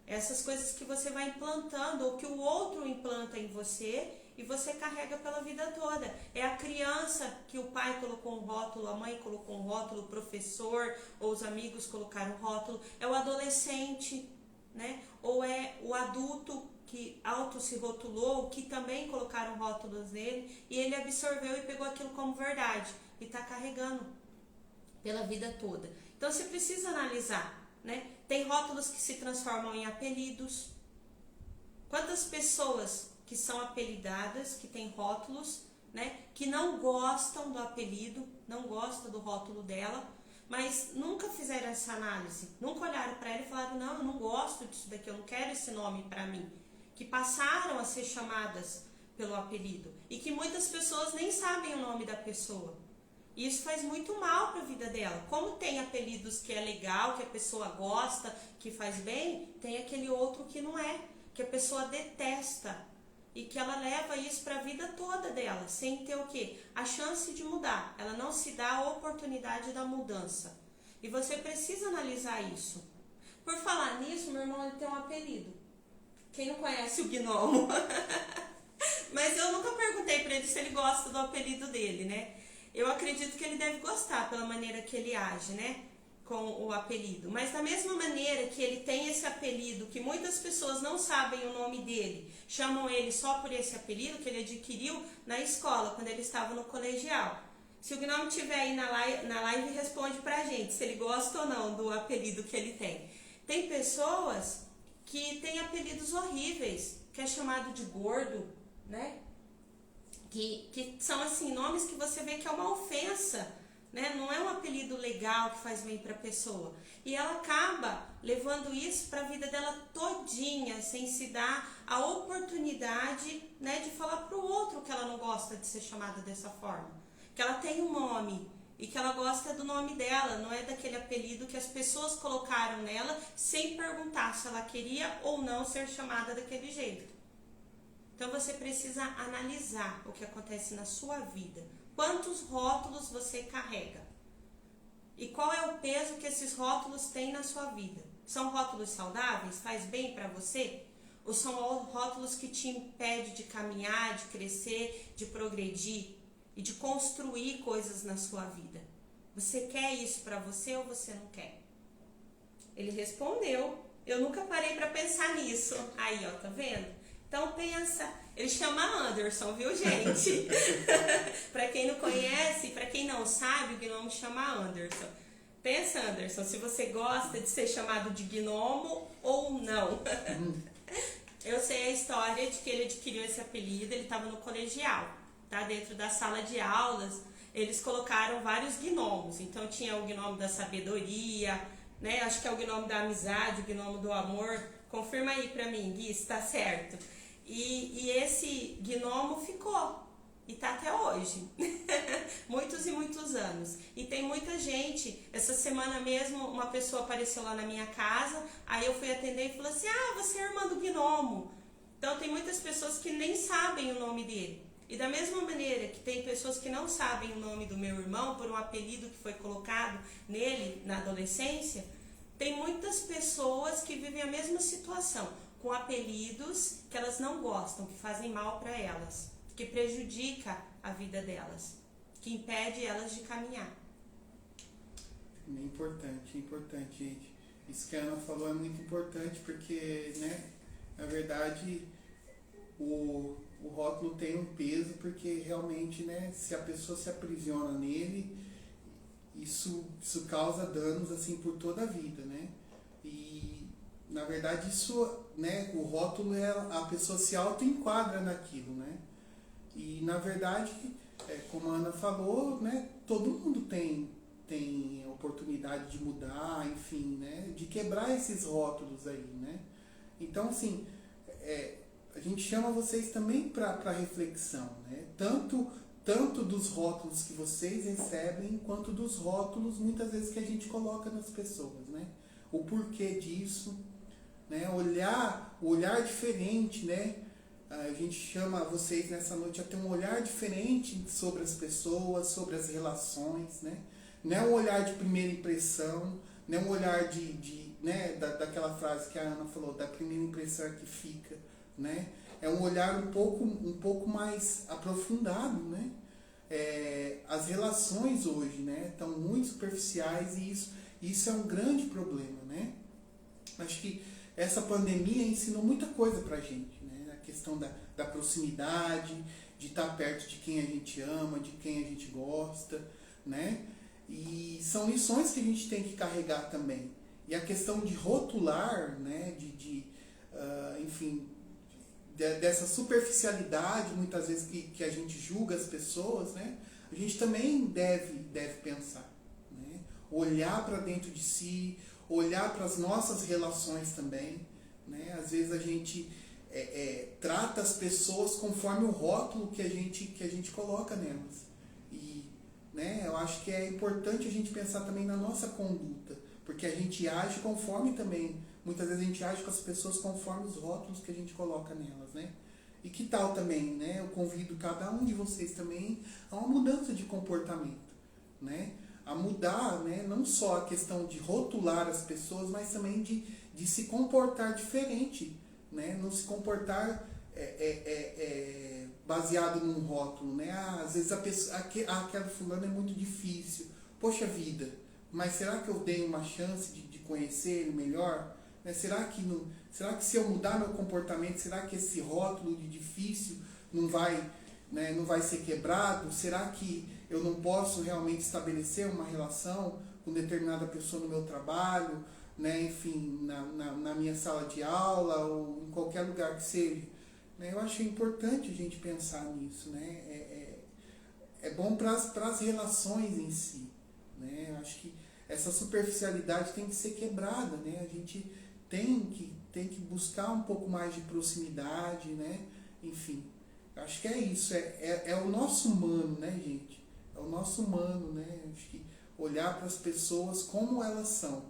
Essas coisas que você vai implantando ou que o outro implanta em você e você carrega pela vida toda. É a criança que o pai colocou um rótulo, a mãe colocou um rótulo, o professor ou os amigos colocaram um rótulo. É o adolescente, né? Ou é o adulto que auto se rotulou, que também colocaram rótulos nele e ele absorveu e pegou aquilo como verdade e está carregando pela vida toda. Então você precisa analisar, né? Tem rótulos que se transformam em apelidos. Quantas pessoas que são apelidadas, que têm rótulos, né, que não gostam do apelido, não gostam do rótulo dela, mas nunca fizeram essa análise, nunca olharam para ela e falaram, não, eu não gosto disso daqui, eu não quero esse nome para mim, que passaram a ser chamadas pelo apelido e que muitas pessoas nem sabem o nome da pessoa. E isso faz muito mal para a vida dela. Como tem apelidos que é legal, que a pessoa gosta, que faz bem, tem aquele outro que não é, que a pessoa detesta e que ela leva isso para a vida toda dela, sem ter o quê? A chance de mudar. Ela não se dá a oportunidade da mudança. E você precisa analisar isso. Por falar nisso, meu irmão ele tem um apelido. Quem não conhece o Gnomo? Mas eu nunca perguntei para ele se ele gosta do apelido dele, né? Eu acredito que ele deve gostar pela maneira que ele age, né? Com o apelido. Mas da mesma maneira que ele tem esse apelido, que muitas pessoas não sabem o nome dele, chamam ele só por esse apelido que ele adquiriu na escola, quando ele estava no colegial. Se o Gnome estiver aí na live, responde pra gente se ele gosta ou não do apelido que ele tem. Tem pessoas que têm apelidos horríveis, que é chamado de gordo, né? Que são assim, nomes que você vê que é uma ofensa, né? Não é um apelido legal que faz bem para a pessoa. E ela acaba levando isso para a vida dela todinha, sem se dar a oportunidade, né, de falar para o outro que ela não gosta de ser chamada dessa forma. Que ela tem um nome e que ela gosta do nome dela, não é daquele apelido que as pessoas colocaram nela sem perguntar se ela queria ou não ser chamada daquele jeito. Então você precisa analisar o que acontece na sua vida. Quantos rótulos você carrega? E qual é o peso que esses rótulos têm na sua vida? São rótulos saudáveis? Faz bem para você? Ou são rótulos que te impedem de caminhar, de crescer, de progredir e de construir coisas na sua vida? Você quer isso para você ou você não quer? Ele respondeu. Eu nunca parei para pensar nisso. Aí, ó, tá vendo? Então pensa, ele chama Anderson, viu, gente? Para quem não conhece, para quem não sabe, o gnomo chama Anderson. Pensa, Anderson, se você gosta de ser chamado de gnomo ou não. Eu sei a história de que ele adquiriu esse apelido, ele estava no colegial, tá? Dentro da sala de aulas, eles colocaram vários gnomos. Então tinha o gnomo da sabedoria, né? Acho que é o gnomo da amizade, o gnomo do amor. Confirma aí pra mim, Gui, se tá certo. E esse gnomo ficou, e tá até hoje, muitos e muitos anos. E tem muita gente, essa semana mesmo uma pessoa apareceu lá na minha casa, aí eu fui atender e falou assim, você é irmã do gnomo. Então tem muitas pessoas que nem sabem o nome dele. E da mesma maneira que tem pessoas que não sabem o nome do meu irmão por um apelido que foi colocado nele na adolescência, tem muitas pessoas que vivem a mesma situação, com apelidos que elas não gostam, que fazem mal para elas, que prejudica a vida delas, que impede elas de caminhar. É importante, gente. Isso que a Ana falou é muito importante porque, né, na verdade, o rótulo tem um peso porque realmente, né, se a pessoa se aprisiona nele, isso causa danos assim por toda a vida, né? E na verdade isso, né, o rótulo é a pessoa se auto-enquadra naquilo, né? E na verdade, como a Ana falou, né, todo mundo tem oportunidade de mudar, enfim, né, de quebrar esses rótulos aí, né? Então assim, a gente chama vocês também para reflexão, né? Tanto dos rótulos que vocês recebem, quanto dos rótulos, muitas vezes, que a gente coloca nas pessoas, né? O porquê disso, né? Olhar diferente, né? A gente chama vocês nessa noite a ter um olhar diferente sobre as pessoas, sobre as relações, né? Não é um olhar de primeira impressão, não é um olhar né? daquela frase que a Ana falou, da primeira impressão que fica, né? É um olhar um pouco mais aprofundado, né? As relações hoje, né, estão muito superficiais e isso é um grande problema, né? Acho que essa pandemia ensinou muita coisa pra gente, né? A questão da proximidade, de estar perto de quem a gente ama, de quem a gente gosta, né? E são lições que a gente tem que carregar também. E a questão de rotular, né, enfim, dessa superficialidade, muitas vezes, que a gente julga as pessoas, né? A gente também deve pensar, né? Olhar para dentro de si, olhar para as nossas relações também, né? Às vezes a gente trata as pessoas conforme o rótulo que a gente coloca nelas. E, né, eu acho que é importante a gente pensar também na nossa conduta, porque a gente age conforme também. Muitas vezes a gente age com as pessoas conforme os rótulos que a gente coloca nelas, né? E que tal também, né? Eu convido cada um de vocês também a uma mudança de comportamento, né? A mudar, né? Não só a questão de rotular as pessoas, mas também de se comportar diferente, né? Não se comportar baseado num rótulo, né? Às vezes a pessoa, aquela fulana é muito difícil. Poxa vida, mas será que eu dei uma chance de conhecer ele melhor? Será que se eu mudar meu comportamento, será que esse rótulo de difícil não vai ser quebrado? Será que eu não posso realmente estabelecer uma relação com determinada pessoa no meu trabalho, né? Enfim, na minha sala de aula ou em qualquer lugar que seja? Eu acho importante a gente pensar nisso, né? É bom para as relações em si, né? Eu acho que essa superficialidade tem que ser quebrada, né? A gente tem que buscar um pouco mais de proximidade, né? Enfim, eu acho que é isso, é o nosso humano, né, gente? É o nosso humano, né? Eu acho que olhar para as pessoas como elas são,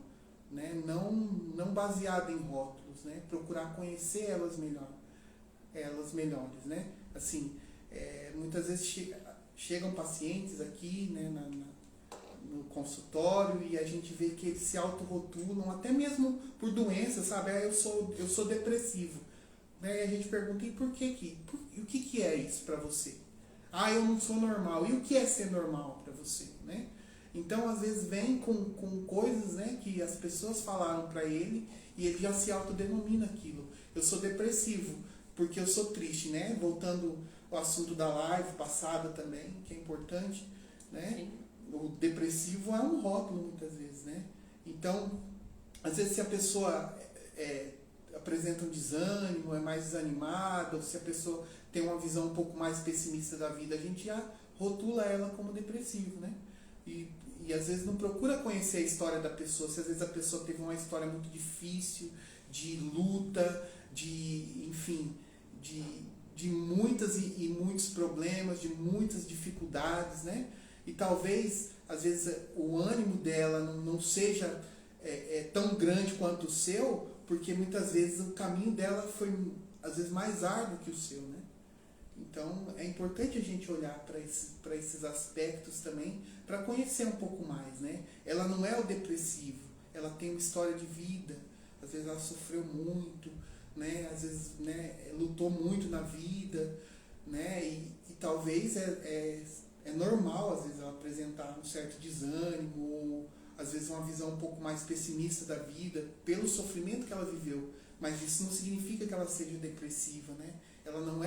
né? Não baseado em rótulos, né? Procurar conhecer elas melhores, né? Assim, muitas vezes chegam pacientes aqui, né, no consultório, e a gente vê que eles se autorrotulam, até mesmo por doenças, sabe? Eu sou depressivo. Né? E a gente pergunta, e o que é isso para você? Ah, eu não sou normal. E o que é ser normal para você? Né? Então, às vezes, vem com coisas, né, que as pessoas falaram para ele e ele já se autodenomina aquilo. Eu sou depressivo porque eu sou triste, né? Voltando ao assunto da live passada também, que é importante, né? Sim. O depressivo é um rótulo, muitas vezes, né? Então, às vezes, se a pessoa apresenta um desânimo, é mais desanimada, ou se a pessoa tem uma visão um pouco mais pessimista da vida, a gente já rotula ela como depressivo, né? E às vezes não procura conhecer a história da pessoa, se às vezes a pessoa teve uma história muito difícil, de luta, enfim, de muitas e muitos problemas, de muitas dificuldades, né? E talvez, às vezes, o ânimo dela não seja tão grande quanto o seu, porque muitas vezes o caminho dela foi, às vezes, mais árduo que o seu, né? Então, é importante a gente olhar para esses aspectos também, para conhecer um pouco mais, né? Ela não é o depressivo, ela tem uma história de vida, às vezes ela sofreu muito, né? Às vezes, né, lutou muito na vida, né? E talvez é normal, às vezes, ela apresentar um certo desânimo, ou às vezes uma visão um pouco mais pessimista da vida, pelo sofrimento que ela viveu. Mas isso não significa que ela seja depressiva, né? Ela não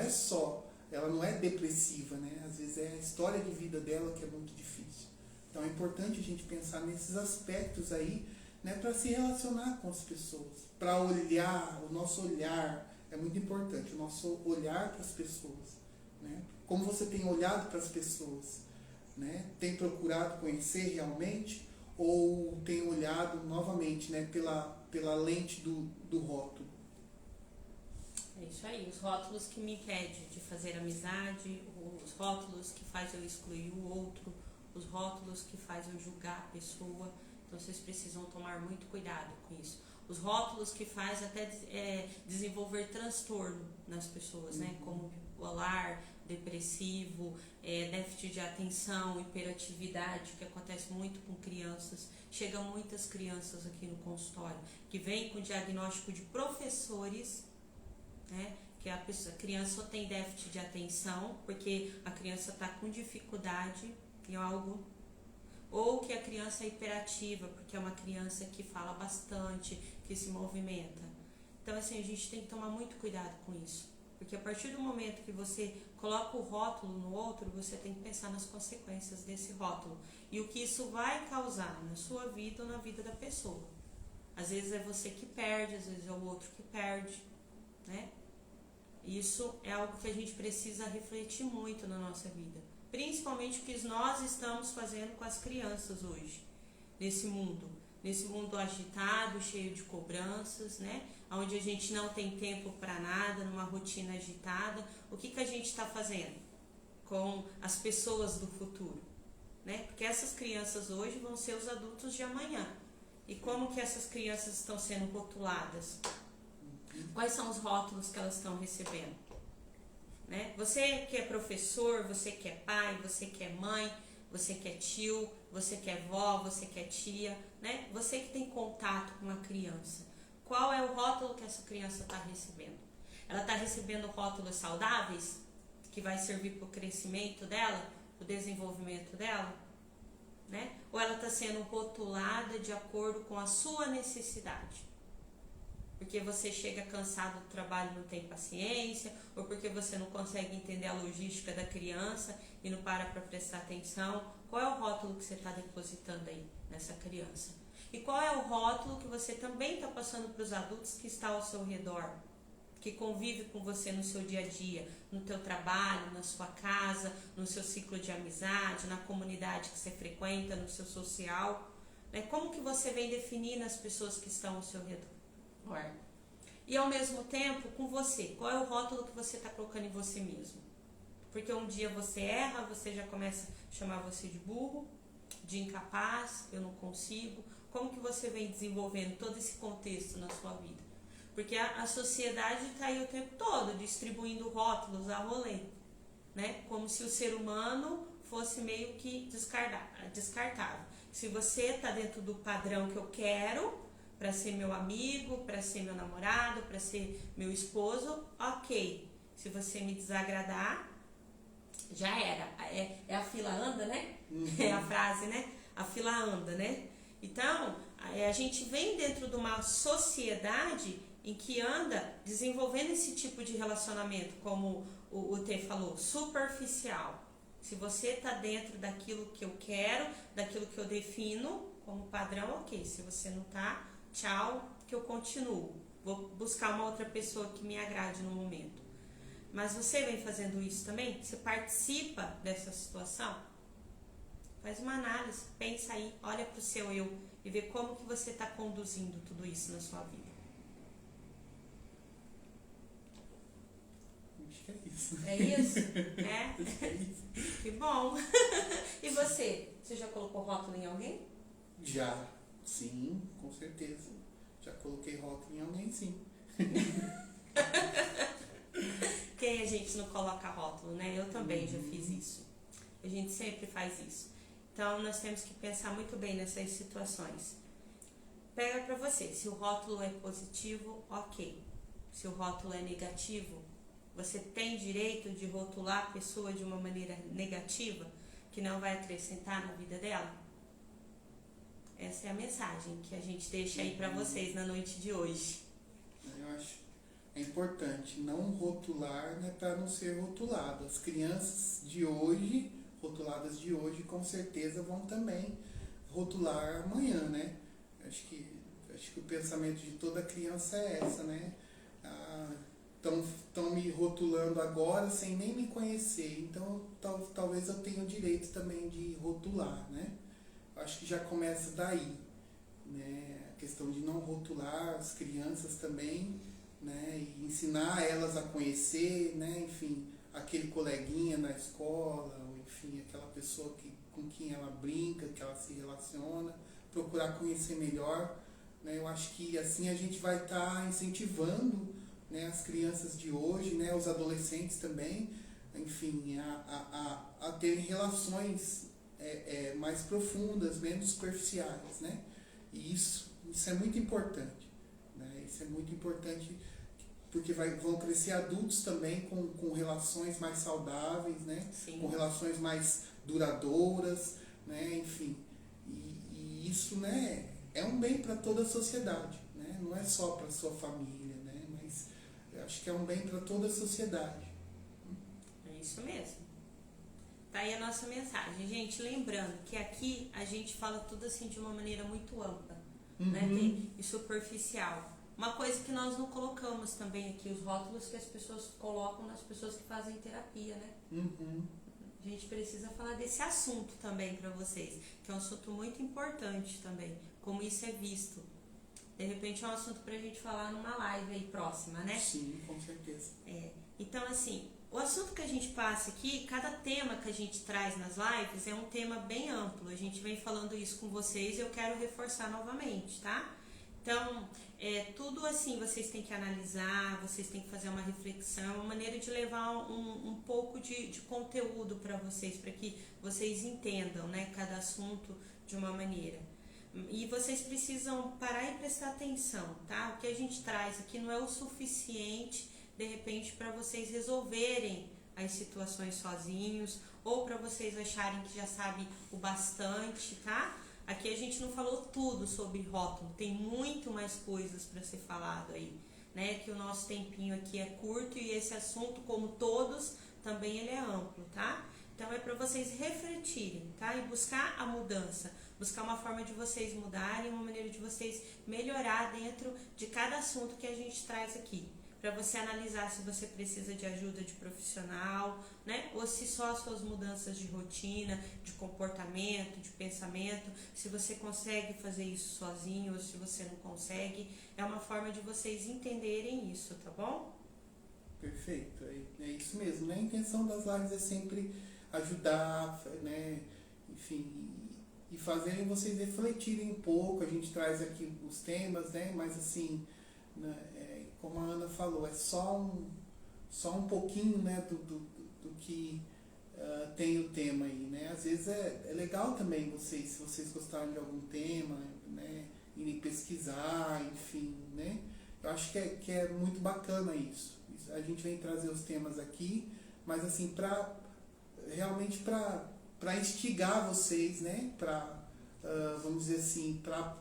é depressiva, né? Às vezes é a história de vida dela que é muito difícil. Então é importante a gente pensar nesses aspectos aí, né, para se relacionar com as pessoas, para olhar, o nosso olhar é muito importante, o nosso olhar para as pessoas, né? Como você tem olhado para as pessoas, né? Tem procurado conhecer realmente, ou tem olhado novamente, né, pela lente do rótulo? É isso aí, os rótulos que me impedem de fazer amizade, os rótulos que faz eu excluir o outro, os rótulos que faz eu julgar a pessoa. Então vocês precisam tomar muito cuidado com isso. Os rótulos que faz até desenvolver transtorno nas pessoas, né? Como bipolar, depressivo, déficit de atenção, hiperatividade, que acontece muito com crianças. Chegam muitas crianças aqui no consultório que vêm com diagnóstico de professores, né? Que a criança só tem déficit de atenção porque a criança está com dificuldade em algo, ou que a criança é hiperativa porque é uma criança que fala bastante, que se movimenta. Então, assim, a gente tem que tomar muito cuidado com isso, porque a partir do momento que você coloca o rótulo no outro, você tem que pensar nas consequências desse rótulo e o que isso vai causar na sua vida ou na vida da pessoa. Às vezes é você que perde, às vezes é o outro que perde, né? Isso é algo que a gente precisa refletir muito na nossa vida, principalmente o que nós estamos fazendo com as crianças hoje, nesse mundo agitado, cheio de cobranças, né? Onde a gente não tem tempo para nada, numa rotina agitada. O que a gente está fazendo com as pessoas do futuro, né? Porque essas crianças hoje vão ser os adultos de amanhã. E como que essas crianças estão sendo rotuladas? Quais são os rótulos que elas estão recebendo? Né? Você que é professor, você que é pai, você que é mãe, você que é tio, você que é vó, você que é tia, né? Você que tem contato com uma criança. Qual é o rótulo que essa criança está recebendo? Ela está recebendo rótulos saudáveis, que vai servir para o crescimento dela, para o desenvolvimento dela? Né? Ou ela está sendo rotulada de acordo com a sua necessidade? Porque você chega cansado do trabalho e não tem paciência, ou porque você não consegue entender a logística da criança e não para prestar atenção. Qual é o rótulo que você está depositando aí nessa criança? E qual é o rótulo que você também está passando para os adultos que estão ao seu redor, que que convive com você no seu dia a dia, no teu trabalho, na sua casa, no seu ciclo de amizade, na comunidade que você frequenta, no seu social, né? Como que você vem definindo as pessoas que estão ao seu redor? E ao mesmo tempo, com você, qual é o rótulo que você está colocando em você mesmo? Porque um dia você erra, você já começa a chamar você de burro, de incapaz, eu não consigo. Como que você vem desenvolvendo todo esse contexto na sua vida? Porque a sociedade está aí o tempo todo distribuindo rótulos a rolê, né? Como se o ser humano fosse meio que descartável. Se você está dentro do padrão que eu quero, para ser meu amigo, para ser meu namorado, para ser meu esposo, ok. Se você me desagradar, já era. É a fila anda, né? É a frase, né? A fila anda, né? Então, a gente vem dentro de uma sociedade em que anda desenvolvendo esse tipo de relacionamento, como o T falou, superficial. Se você está dentro daquilo que eu quero, daquilo que eu defino como padrão, ok. Se você não está, tchau, que eu continuo. Vou buscar uma outra pessoa que me agrade no momento. Mas você vem fazendo isso também? Você participa dessa situação? Faz uma análise, pensa aí, olha para o seu eu e vê como que você está conduzindo tudo isso na sua vida. Acho que é isso. É isso? É? Acho que é isso. Que bom! E você? Você já colocou rótulo em alguém? Já, sim, com certeza. Já coloquei rótulo em alguém, sim. Quem a gente não coloca rótulo, né? Eu também já fiz isso. A gente sempre faz isso. Então, nós temos que pensar muito bem nessas situações. Pega pra você, se o rótulo é positivo, ok. Se o rótulo é negativo, você tem direito de rotular a pessoa de uma maneira negativa, que não vai acrescentar na vida dela? Essa é a mensagem que a gente deixa aí pra vocês na noite de hoje. Eu acho é importante não rotular, né, para não ser rotulado. As crianças de hoje, rotuladas de hoje, com certeza vão também rotular amanhã, né? Acho que o pensamento de toda criança é essa, né? Estão me rotulando agora sem nem me conhecer, então talvez eu tenha o direito também de rotular, né? Acho que já começa daí, né? A questão de não rotular as crianças também, né? E ensinar elas a conhecer, né? Enfim, aquele coleguinha na escola, ou enfim, aquela pessoa com quem ela brinca, que ela se relaciona, procurar conhecer melhor, né? Eu acho que assim a gente vai estar incentivando, né, as crianças de hoje, né, os adolescentes também, enfim, a terem relações mais profundas, menos superficiais, né? E isso é muito importante, né? Isso é muito importante porque vão crescer adultos também com relações mais saudáveis, né? Sim. Com relações mais duradouras, né? Enfim, e isso, né, é um bem para toda a sociedade, né? Não é só para sua família, né? Mas eu acho que é um bem para toda a sociedade. É isso mesmo. Tá aí a nossa mensagem. Gente, lembrando que aqui a gente fala tudo assim de uma maneira muito ampla, né? E superficial. Uma coisa que nós não colocamos também aqui, os rótulos que as pessoas colocam nas pessoas que fazem terapia, né? A gente precisa falar desse assunto também para vocês, que é um assunto muito importante também, como isso é visto. De repente é um assunto pra gente falar numa live aí próxima, né? Sim, com certeza. Então, assim, o assunto que a gente passa aqui, cada tema que a gente traz nas lives é um tema bem amplo. A gente vem falando isso com vocês e eu quero reforçar novamente, tá? Então, tudo assim, vocês têm que analisar, vocês têm que fazer uma reflexão, uma maneira de levar um pouco de conteúdo para vocês, para que vocês entendam, né, cada assunto de uma maneira. E vocês precisam parar e prestar atenção, tá? O que a gente traz aqui não é o suficiente, de repente, para vocês resolverem as situações sozinhos, ou para vocês acharem que já sabem o bastante, tá? Aqui a gente não falou tudo sobre rótulo, tem muito mais coisas para ser falado aí, né? Que o nosso tempinho aqui é curto e esse assunto, como todos, também ele é amplo, tá? Então é para vocês refletirem, tá? E buscar a mudança, buscar uma forma de vocês mudarem, uma maneira de vocês melhorar dentro de cada assunto que a gente traz aqui. para você analisar se você precisa de ajuda de profissional, né? Ou se só as suas mudanças de rotina, de comportamento, de pensamento, se você consegue fazer isso sozinho ou se você não consegue. É uma forma de vocês entenderem isso, tá bom? Perfeito, é isso mesmo, né? A intenção das lives é sempre ajudar, né? Enfim, e fazerem vocês refletirem um pouco. A gente traz aqui os temas, né? Mas assim, né? Como a Ana falou, é só um pouquinho, né? do que tem o tema aí, né? Às vezes é legal também vocês, se vocês gostarem de algum tema, né? Irem pesquisar, enfim, né? Eu acho que é muito bacana isso. A gente vem trazer os temas aqui, mas assim, realmente para instigar vocês, né? Para, vamos dizer assim, para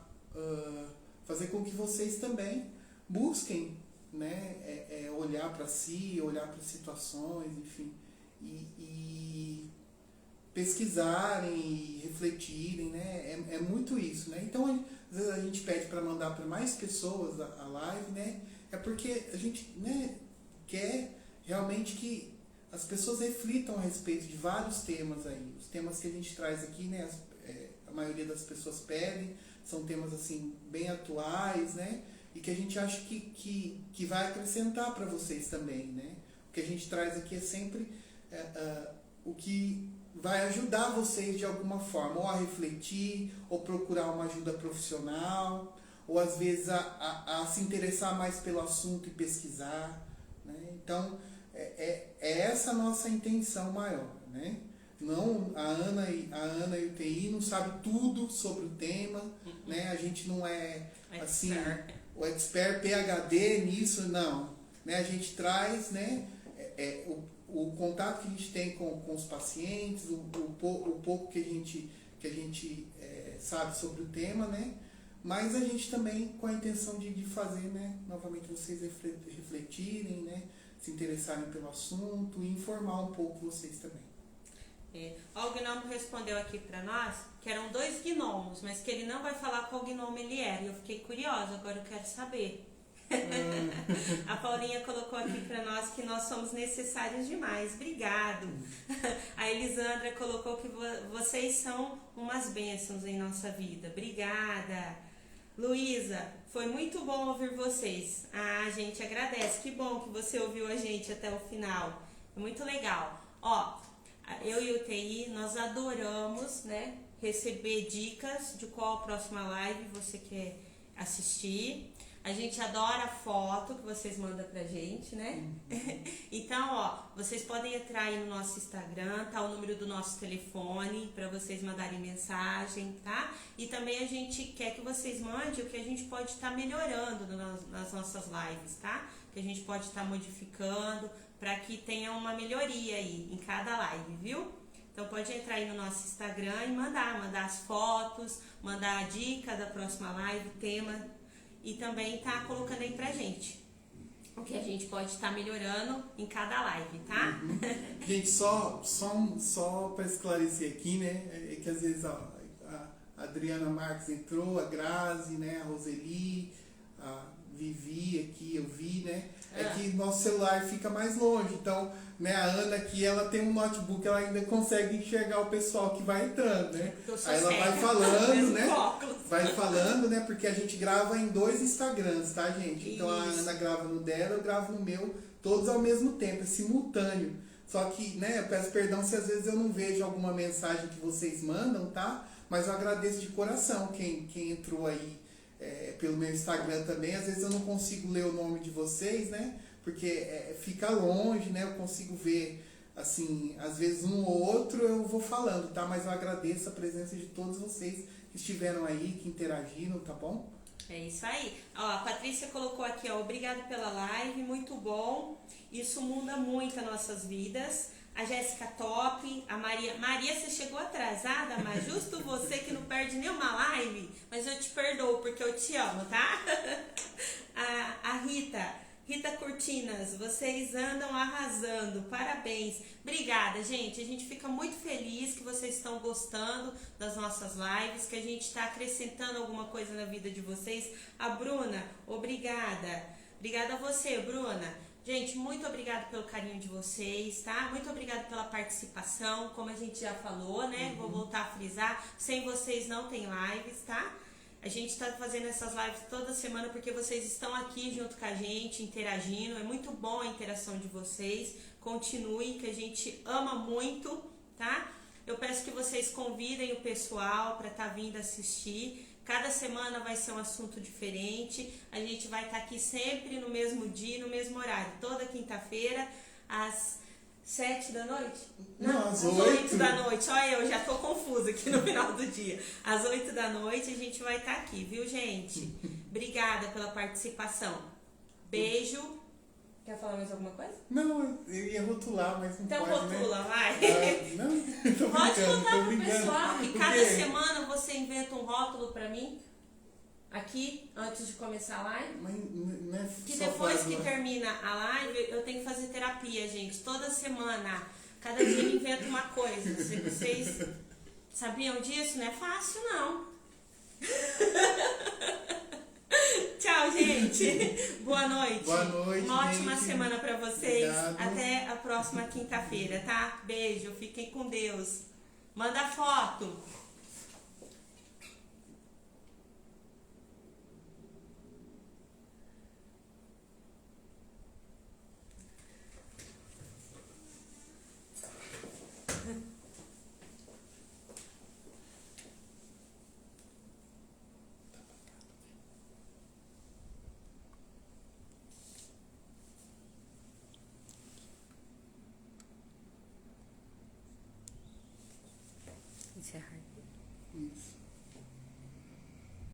fazer com que vocês também busquem, né? Olhar para si, olhar para situações, enfim, e pesquisarem e refletirem, né? É muito isso, né? Então, às vezes a gente pede para mandar para mais pessoas a live, né? É porque a gente, né, quer realmente que as pessoas reflitam a respeito de vários temas aí. Os temas que a gente traz aqui, né, a maioria das pessoas pedem, são temas assim bem atuais, né, e que a gente acha que vai acrescentar para vocês também, né. O que a gente traz aqui é sempre o que vai ajudar vocês de alguma forma, ou a refletir, ou procurar uma ajuda profissional, ou às vezes a se interessar mais pelo assunto e pesquisar, né? Então, é essa a nossa intenção maior, né? Não, a Ana e o TI não sabe tudo sobre o tema, né? A gente não é assim, o expert PhD nisso, não, né? A gente traz, né, o contato que a gente tem com os pacientes, o pouco que a gente sabe sobre o tema, né? Mas a gente também com a intenção de fazer, né, novamente vocês refletirem, né, se interessarem pelo assunto e informar um pouco vocês também. O gnomo respondeu aqui para nós que eram 2 gnomos, mas que ele não vai falar qual gnomo ele era. Eu fiquei curiosa, agora eu quero saber. A Paulinha colocou aqui para nós que nós somos necessários demais. Obrigado. A Elisandra colocou que vocês são umas bênçãos em nossa vida. Obrigada. Luísa, foi muito bom ouvir vocês. A gente agradece. Que bom que você ouviu a gente até o final. É muito legal. Eu e o TI, nós adoramos, né, receber dicas de qual a próxima live você quer assistir. A gente adora a foto que vocês mandam pra gente, né? Então, vocês podem entrar aí no nosso Instagram, tá o número do nosso telefone para vocês mandarem mensagem, tá? E também a gente quer que vocês mandem o que a gente pode estar melhorando nas nossas lives, tá? Que a gente pode estar modificando para que tenha uma melhoria aí em cada live, viu? Então pode entrar aí no nosso Instagram e mandar as fotos, mandar a dica da próxima live, tema, e também tá colocando aí pra gente o que a gente pode estar melhorando em cada live, tá? Gente, só para esclarecer aqui, né, é que às vezes a Adriana Marques entrou, a Grazi, né, a Roseli, a Vivi aqui, eu vi, né, que nosso celular fica mais longe, então, né, a Ana aqui, ela tem um notebook, ela ainda consegue enxergar o pessoal que vai entrando, né, aí ela vai falando, né, porque a gente grava em 2 Instagrams, tá, gente? Então a Ana grava no dela, eu gravo no meu, todos ao mesmo tempo, é simultâneo. Só que, né, eu peço perdão se às vezes eu não vejo alguma mensagem que vocês mandam, tá? Mas eu agradeço de coração quem entrou aí pelo meu Instagram também. Às vezes eu não consigo ler o nome de vocês, né? Porque fica longe, né? Eu consigo ver, assim, às vezes um ou outro eu vou falando, tá? Mas eu agradeço a presença de todos vocês que estiveram aí, que interagiram, tá bom? É isso aí. A Patrícia colocou aqui, obrigado pela live, muito bom. Isso muda muito as nossas vidas. A Jéssica top, a Maria, você chegou atrasada, mas justo você que não perde nenhuma live, mas eu te perdoo porque eu te amo, tá? A Rita Cortinas, vocês andam arrasando, parabéns. Obrigada, gente, a gente fica muito feliz que vocês estão gostando das nossas lives, que a gente está acrescentando alguma coisa na vida de vocês. A Bruna, obrigada. Obrigada a você, Bruna. Gente, muito obrigada pelo carinho de vocês, tá? Muito obrigada pela participação, como a gente já falou, né? Vou voltar a frisar, sem vocês não tem lives, tá? A gente está fazendo essas lives toda semana porque vocês estão aqui junto com a gente, interagindo. É muito bom a interação de vocês. Continuem, que a gente ama muito, tá? Eu peço que vocês convidem o pessoal para estar vindo assistir. Cada semana vai ser um assunto diferente. A gente vai estar aqui sempre no mesmo dia, no mesmo horário. Toda quinta-feira, às 7 da noite? Não, às 8 da noite. Olha, eu já tô confusa aqui no final do dia. Às 8 da noite a gente vai estar aqui, viu, gente? Obrigada pela participação. Beijo. Quer falar mais alguma coisa? Não, eu ia rotular, mas não então pode, rotula, né? vai. Não, tô Pode brincando, contar tô pro brincando. pessoal que Porque- cada semana você inventa um rótulo pra mim, aqui, antes de começar a live. Mas não é Que só depois frase, que né? termina a live, eu tenho que fazer terapia, gente. Toda semana. Cada dia eu invento uma coisa. Vocês sabiam disso? Não é fácil, não. Tchau, gente. Boa noite. Boa noite, Uma ótima gente. semana pra vocês. Obrigado. Até a próxima quinta-feira, tá? Beijo. Fiquem com Deus. Manda foto.